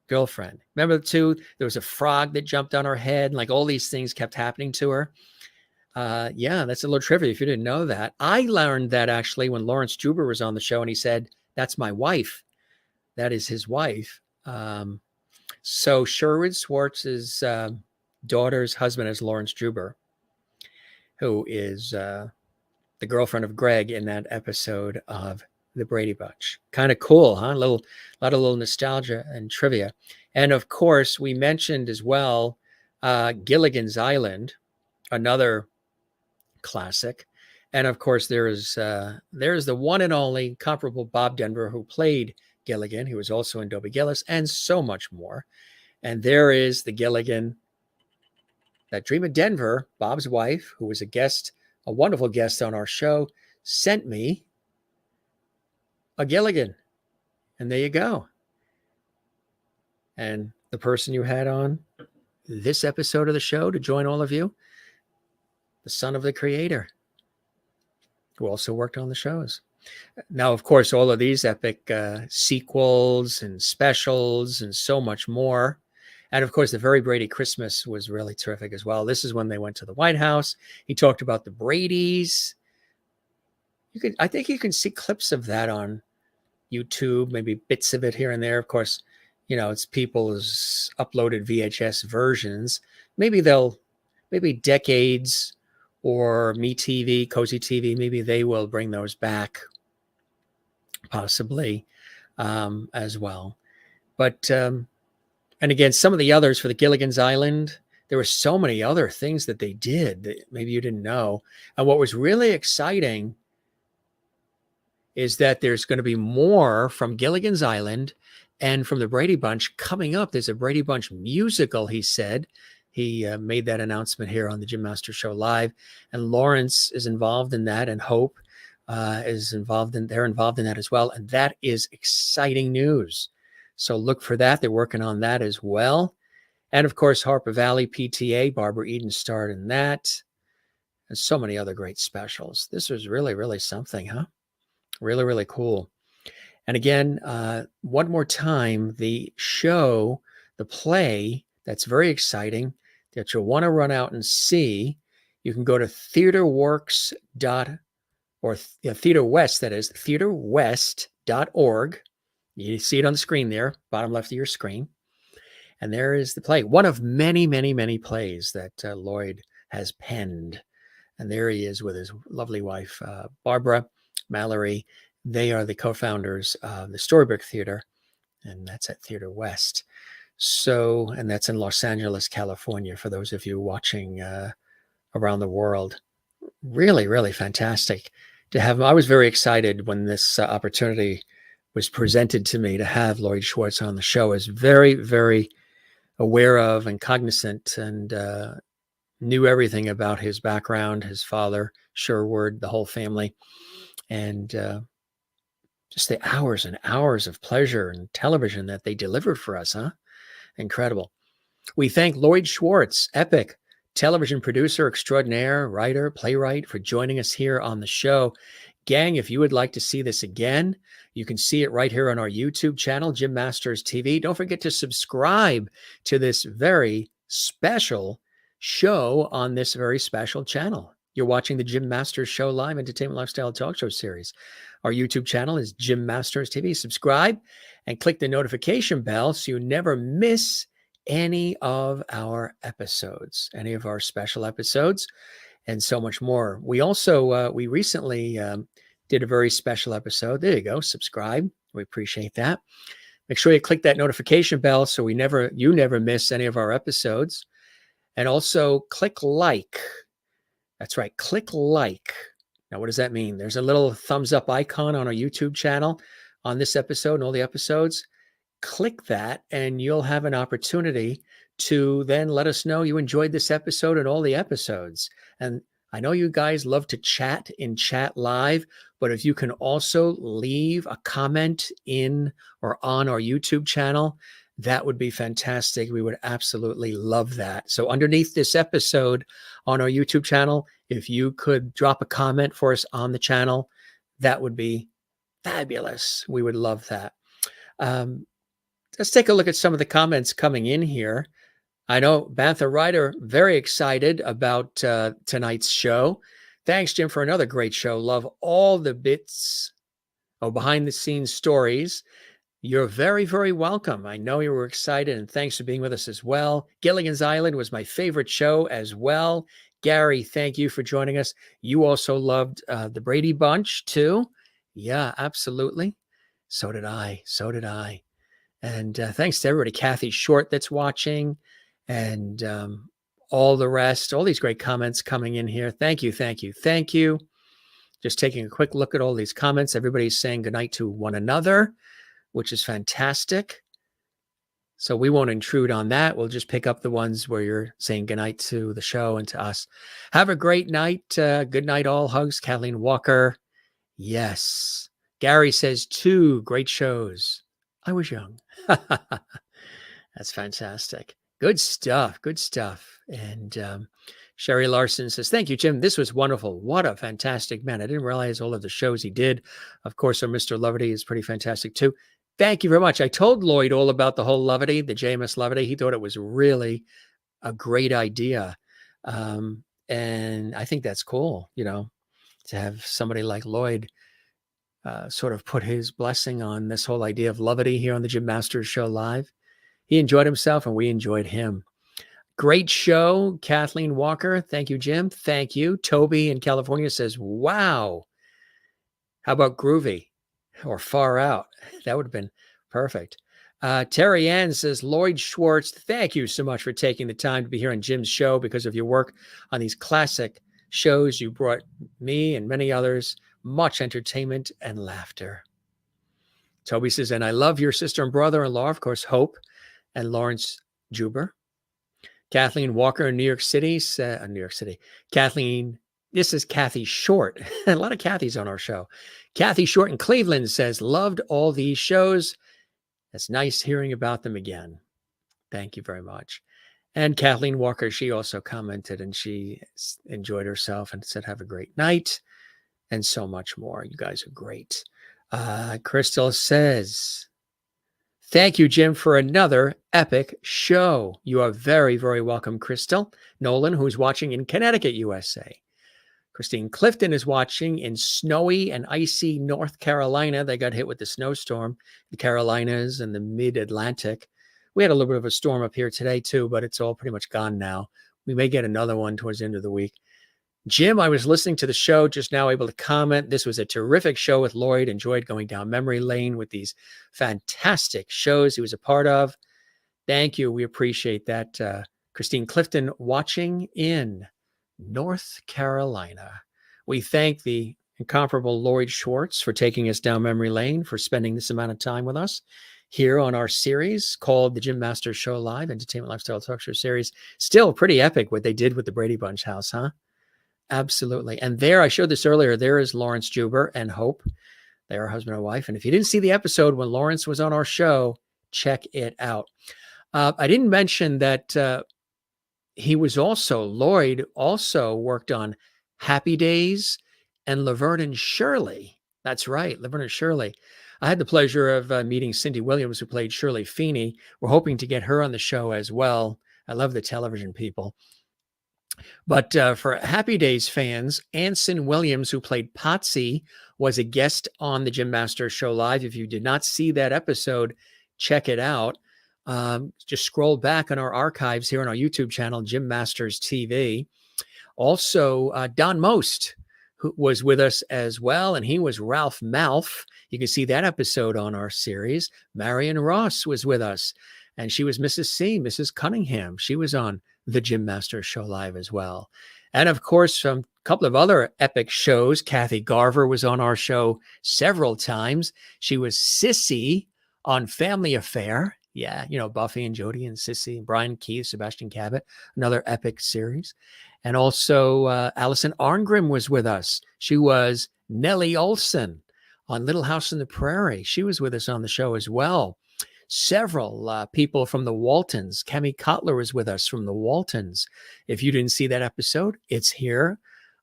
girlfriend. Remember the two? There was a frog that jumped on her head, and like all these things kept happening to her. Yeah, that's a little trivia if you didn't know that. I learned that actually when Lawrence Juber was on the show, and he said, "That's my wife. That is his wife." So Sherwood Schwartz's daughter's husband is Lawrence Juber, who is the girlfriend of Greg in that episode of the Brady Bunch. Kind of cool, huh? A lot of little nostalgia and trivia. And of course, we mentioned as well Gilligan's Island, another classic. And of course, there's the one and only comparable Bob Denver who played Gilligan, who was also in Dobie Gillis, and so much more. And there is the Gilligan that Dreama Denver, Bob's wife, who was a guest, a wonderful guest on our show, sent me a Gilligan. And there you go. And the person you had on this episode of the show to join all of you, the son of the creator, who also worked on the shows. Now, of course, all of these epic sequels and specials and so much more. And of course, the Very Brady Christmas was really terrific as well. This is when they went to the White House. He talked about the Bradys. I think you can see clips of that on YouTube, maybe bits of it here and there. Of course, it's people's uploaded VHS versions. Maybe decades or MeTV, Cozy TV, maybe they will bring those back possibly as well. But, and again, some of the others for the Gilligan's Island, there were so many other things that they did that maybe you didn't know. And what was really exciting is that there's going to be more from Gilligan's Island and from the Brady Bunch coming up. There's a Brady Bunch musical, he said. He made that announcement here on the Jim Master Show Live. And Lawrence is involved in that, and Hope is involved in, they're involved in that as well. And that is exciting news. So look for that. They're working on that as well. And of course, Harper Valley PTA, Barbara Eden starred in that. And so many other great specials. This was really, really something, huh? Really, really cool. And again, one more time, the show, the play, that's very exciting, that you'll want to run out and see. You can go to theaterworks. Theater West, that is, theaterwest.org. You see it on the screen there, bottom left of your screen. And there is the play, one of many, many, many plays that Lloyd has penned. And there he is with his lovely wife, Barbara Mallory. They are the co-founders of the Storybook Theater, and that's at Theater West. So, and that's in Los Angeles, California, for those of you watching around the world. Really, really fantastic to have him. I was very excited when this opportunity was presented to me to have Lloyd Schwartz on the show. I was very, very aware of and cognizant and knew everything about his background, his father, Sherwood, the whole family, and just the hours and hours of pleasure and television that they delivered for us, huh? Incredible. We thank Lloyd Schwartz, epic television producer extraordinaire, writer, playwright, for joining us here on the show. Gang, if you would like to see this again, you can see it right here on our YouTube channel, Jim Masters TV. Don't forget to subscribe to this very special show on this very special channel. You're watching the Jim Masters Show Live Entertainment Lifestyle Talk Show series. Our YouTube channel is Jim Masters TV. Subscribe and click the notification bell so you never miss any of our episodes, any of our special episodes, and so much more. We also, we recently did a very special episode. There you go. Subscribe. We appreciate that. Make sure you click that notification bell so you never miss any of our episodes. And also click like. That's right. Click like. Now, what does that mean? There's a little thumbs up icon on our YouTube channel on this episode and all the episodes. Click that and you'll have an opportunity to then let us know you enjoyed this episode and all the episodes. And I know you guys love to chat in Chat Live, but if you can also leave a comment in or on our YouTube channel, that would be fantastic. We would absolutely love that. So underneath this episode on our YouTube channel, if you could drop a comment for us on the channel, that would be fabulous. We would love that. Let's take a look at some of the comments coming in here. I know Bantha Ryder, very excited about tonight's show. Thanks, Jim, for another great show. Love all the bits of behind-the-scenes stories. You're very, very welcome. I know you were excited, and thanks for being with us as well. Gilligan's Island was my favorite show as well. Gary, thank you for joining us. You also loved the Brady Bunch, too. Yeah, absolutely. So did I. So did I. And thanks to everybody. Kathy Short that's watching, and all the rest, all these great comments coming in here. Thank you, thank you, thank you. Just taking a quick look at all these comments. Everybody's saying goodnight to one another, which is fantastic. So we won't intrude on that. We'll just pick up the ones where you're saying goodnight to the show and to us. Have a great night. Good night, all. Hugs, Kathleen Walker. Yes. Gary says 2 great shows. I was young. That's fantastic. Good stuff. Good stuff. And Sherry Larson says, thank you, Jim. This was wonderful. What a fantastic man. I didn't realize all of the shows he did. Of course, our Mr. Loverty is pretty fantastic too. Thank you very much. I told Lloyd all about the whole Loverty, the JMS Loverty. He thought it was really a great idea. And I think that's cool, to have somebody like Lloyd sort of put his blessing on this whole idea of Loverty here on the Jim Masters Show Live. He enjoyed himself and we enjoyed him. Great show, Kathleen Walker. Thank you, Jim. Thank you. Toby in California says, wow. How about groovy or far out? That would have been perfect. Terry Ann says, Lloyd Schwartz, thank you so much for taking the time to be here on Jim's show. Because of your work on these classic shows, you brought me and many others much entertainment and laughter. Toby says, and I love your sister and brother-in-law, of course, Hope and Lawrence Juber. Kathleen Walker in New York City. Kathleen, this is Kathy Short. A lot of Kathys on our show. Kathy Short in Cleveland says, loved all these shows. It's nice hearing about them again. Thank you very much. And Kathleen Walker, she also commented and she enjoyed herself and said, have a great night. And so much more. You guys are great. Crystal says, thank you, Jim, for another epic show. You are very, very welcome, Crystal. Nolan, who's watching in Connecticut, USA. Christine Clifton is watching in snowy and icy North Carolina. They got hit with the snowstorm, the Carolinas and the mid-Atlantic. We had a little bit of a storm up here today, too, but it's all pretty much gone now. We may get another one towards the end of the week. Jim, I was listening to the show just now, able to comment. This was a terrific show with Lloyd. Enjoyed going down memory lane with these fantastic shows he was a part of. Thank you. We appreciate that. Christine Clifton watching in North Carolina. We thank the incomparable Lloyd Schwartz for taking us down memory lane, for spending this amount of time with us here on our series called The Jim Masters Show Live, Entertainment Lifestyle Talk Show series. Still pretty epic what they did with the Brady Bunch house, huh? Absolutely. And there, I showed this earlier, there is Lawrence Juber and Hope. They are husband and wife. And if you didn't see the episode when Lawrence was on our show, check it out. I didn't mention that Lloyd also worked on Happy Days and Laverne and Shirley. That's right, Laverne and Shirley. I had the pleasure of meeting Cindy Williams, who played Shirley Feeney. We're hoping to get her on the show as well. I love the television people. But for Happy Days fans, Anson Williams, who played Potsy, was a guest on the Jim Masters Show Live. If you did not see that episode, check it out. Just scroll back on our archives here on our YouTube channel, Jim Masters TV. Also, Don Most, who was with us as well, and he was Ralph Malph. You can see that episode on our series. Marion Ross was with us, and she was Mrs. C, Mrs. Cunningham. She was on the Jim Masters Show Live as well. And of course, from a couple of other epic shows, Kathy Garver was on our show several times. She was Sissy on Family Affair. Yeah, you know, Buffy and Jody and Sissy, and Brian Keith, Sebastian Cabot, another epic series. And also Allison Arngrim was with us. She was Nellie Olson on Little House on the Prairie. She was with us on the show as well. Several people from the Waltons. Kemi Cotler was with us from the Waltons. If you didn't see that episode, it's here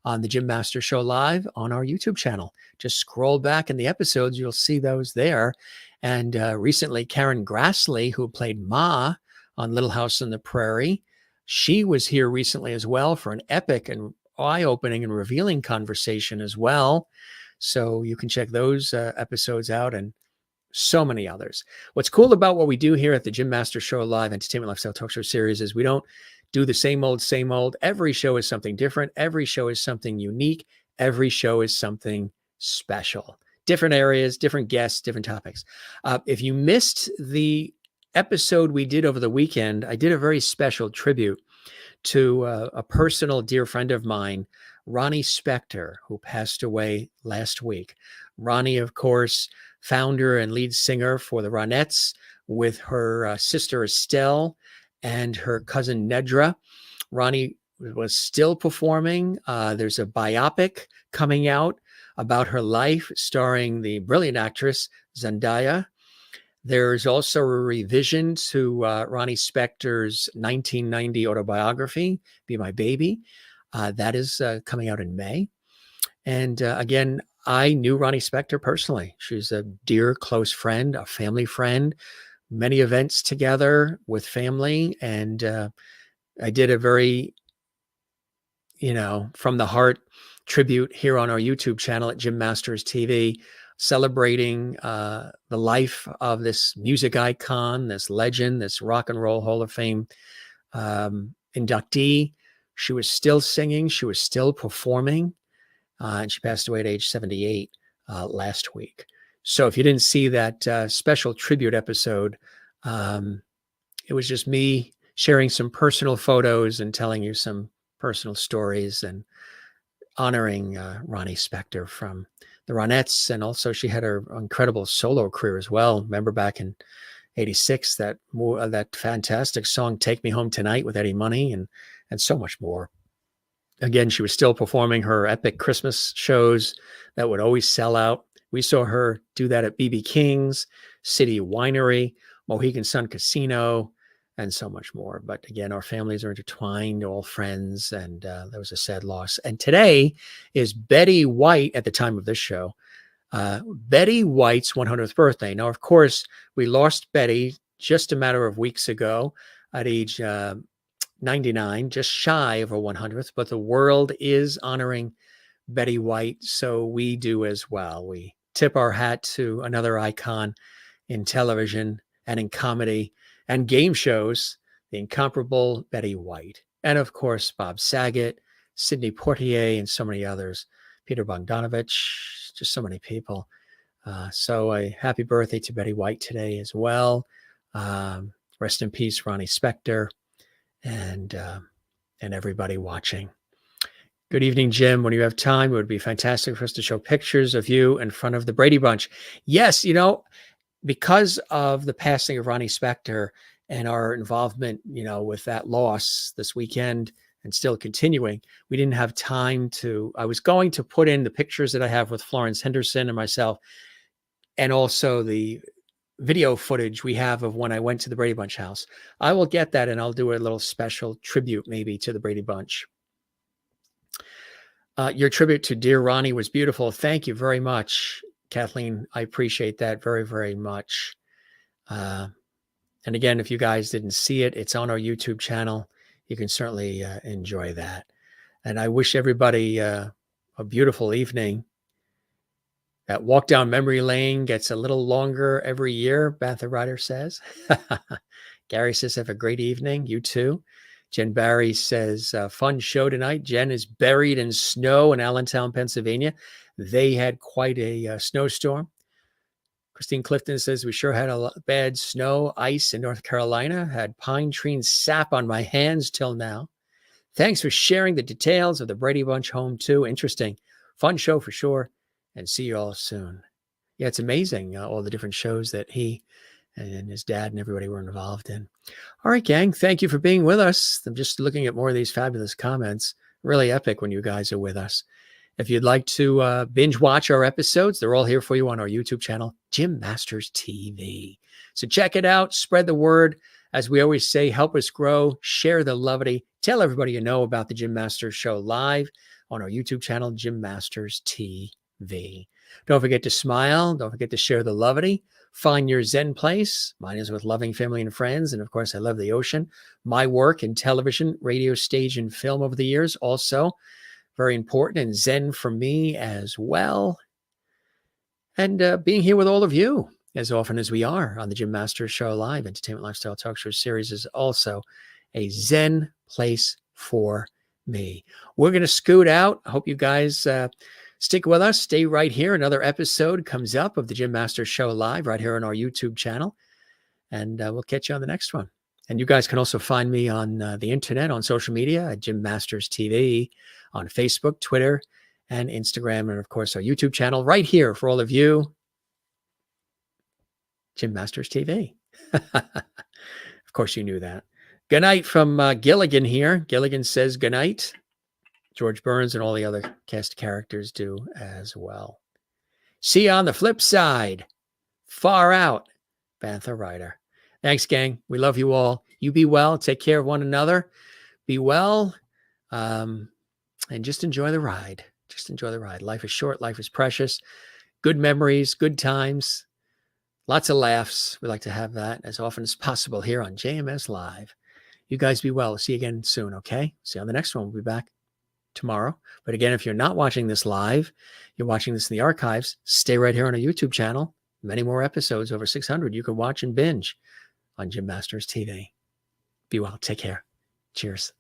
on the Jim Masters Show Live on our YouTube channel. Just scroll back in the episodes. You'll see those there. And recently, Karen Grassley, who played Ma on Little House on the Prairie, she was here recently as well for an epic and eye-opening and revealing conversation as well. So you can check those episodes out, and so many others. What's cool about what we do here at the Jim Masters Show Live Entertainment Lifestyle Talk Show series is we don't do the same old, same old. Every show is something different. Every show is something unique. Every show is something special. Different areas, different guests, different topics. If you missed the episode we did over the weekend, I did a very special tribute to a personal dear friend of mine, Ronnie Spector, who passed away last week. Ronnie, of course, founder and lead singer for the Ronettes, with her sister Estelle and her cousin Nedra. Ronnie was still performing. There's a biopic coming out about her life, starring the brilliant actress Zendaya. There's also a revision to Ronnie Spector's 1990 autobiography, Be My Baby. That is coming out in May. And again, I knew Ronnie Spector personally. She's a dear, close friend, a family friend, many events together with family. And I did a very, from the heart tribute here on our YouTube channel at Jim Masters TV, celebrating the life of this music icon, this legend, this Rock and Roll Hall of Fame inductee. She was still singing. She was still performing. And she passed away at age 78 last week. So if you didn't see that special tribute episode, it was just me sharing some personal photos and telling you some personal stories and honoring Ronnie Spector from the Ronettes. And also she had her incredible solo career as well. Remember back in 86, that fantastic song, Take Me Home Tonight with Eddie Money, and so much more. Again, she was still performing her epic Christmas shows that would always sell out. We saw her do that at BB King's, City Winery, Mohegan Sun Casino, and so much more. But again, our families are intertwined, all friends, and that was a sad loss. And today is Betty White at the time of this show. Betty White's 100th birthday. Now, of course, we lost Betty just a matter of weeks ago at age 99, just shy of her 100th, but the world is honoring Betty White, so we do as well. We tip our hat to another icon in television and in comedy and game shows, the incomparable Betty White. And of course, Bob Saget, Sidney Poitier, and so many others, Peter Bogdanovich, just so many people. So a happy birthday to Betty White today as well. Rest in peace, Ronnie Spector, and everybody watching. Good evening, Jim. When you have time, it would be fantastic for us to show pictures of you in front of the Brady Bunch. Yes, because of the passing of Ronnie Spector and our involvement, with that loss this weekend and still continuing, we didn't have time I was going to put in the pictures that I have with Florence Henderson and myself, and also the video footage we have of when I went to the Brady Bunch house. I will get that and I'll do a little special tribute maybe to the Brady Bunch. Your tribute to Dear Ronnie was beautiful. Thank you very much, Kathleen. I appreciate that very, very much. And again, if you guys didn't see it, it's on our YouTube channel. You can certainly enjoy that. And I wish everybody a beautiful evening. That walk down memory lane gets a little longer every year, Bantha Ryder says. Gary says, have a great evening. You too. Jen Barry says, fun show tonight. Jen is buried in snow in Allentown, Pennsylvania. They had quite a snowstorm. Christine Clifton says, we sure had a bad snow, ice in North Carolina. Had pine tree sap on my hands till now. Thanks for sharing the details of the Brady Bunch home too. Interesting. Fun show for sure. And see you all soon. Yeah, it's amazing, all the different shows that he and his dad and everybody were involved in. All right, gang, thank you for being with us. I'm just looking at more of these fabulous comments. Really epic when you guys are with us. If you'd like to binge watch our episodes, they're all here for you on our YouTube channel, Jim Masters TV. So check it out, spread the word. As we always say, help us grow, share the lovity. Tell everybody you know about the Jim Masters Show live on our YouTube channel, Jim Masters TV. Don't forget to smile. Don't forget to share the lovity. Find your Zen place. Mine is with loving family and friends. And of course, I love the ocean. My work in television, radio, stage, and film over the years, also very important and Zen for me as well. And being here with all of you as often as we are on the Jim Masters Show Live Entertainment Lifestyle Talk Show series is also a Zen place for me. We're going to scoot out. I hope you guys stick with us. Stay right here. Another episode comes up of the Jim Masters Show Live right here on our YouTube channel. And we'll catch you on the next one. And you guys can also find me on the internet, on social media at Jim Masters TV, on Facebook, Twitter, and Instagram. And of course, our YouTube channel right here for all of you, Jim Masters TV. Of course, you knew that. Good night from Gilligan here. Gilligan says good night. George Burns and all the other cast characters do as well. See you on the flip side. Far out, Bantha Ryder. Thanks, gang. We love you all. You be well. Take care of one another. Be well. And just enjoy the ride. Just enjoy the ride. Life is short. Life is precious. Good memories, good times, lots of laughs. We like to have that as often as possible here on JMS Live. You guys be well. See you again soon, okay? See you on the next one. We'll be back tomorrow. But again, if you're not watching this live, you're watching this in the archives, stay right here on our YouTube channel. Many more episodes, over 600, you can watch and binge on Jim Masters TV. Be well. Take care. Cheers.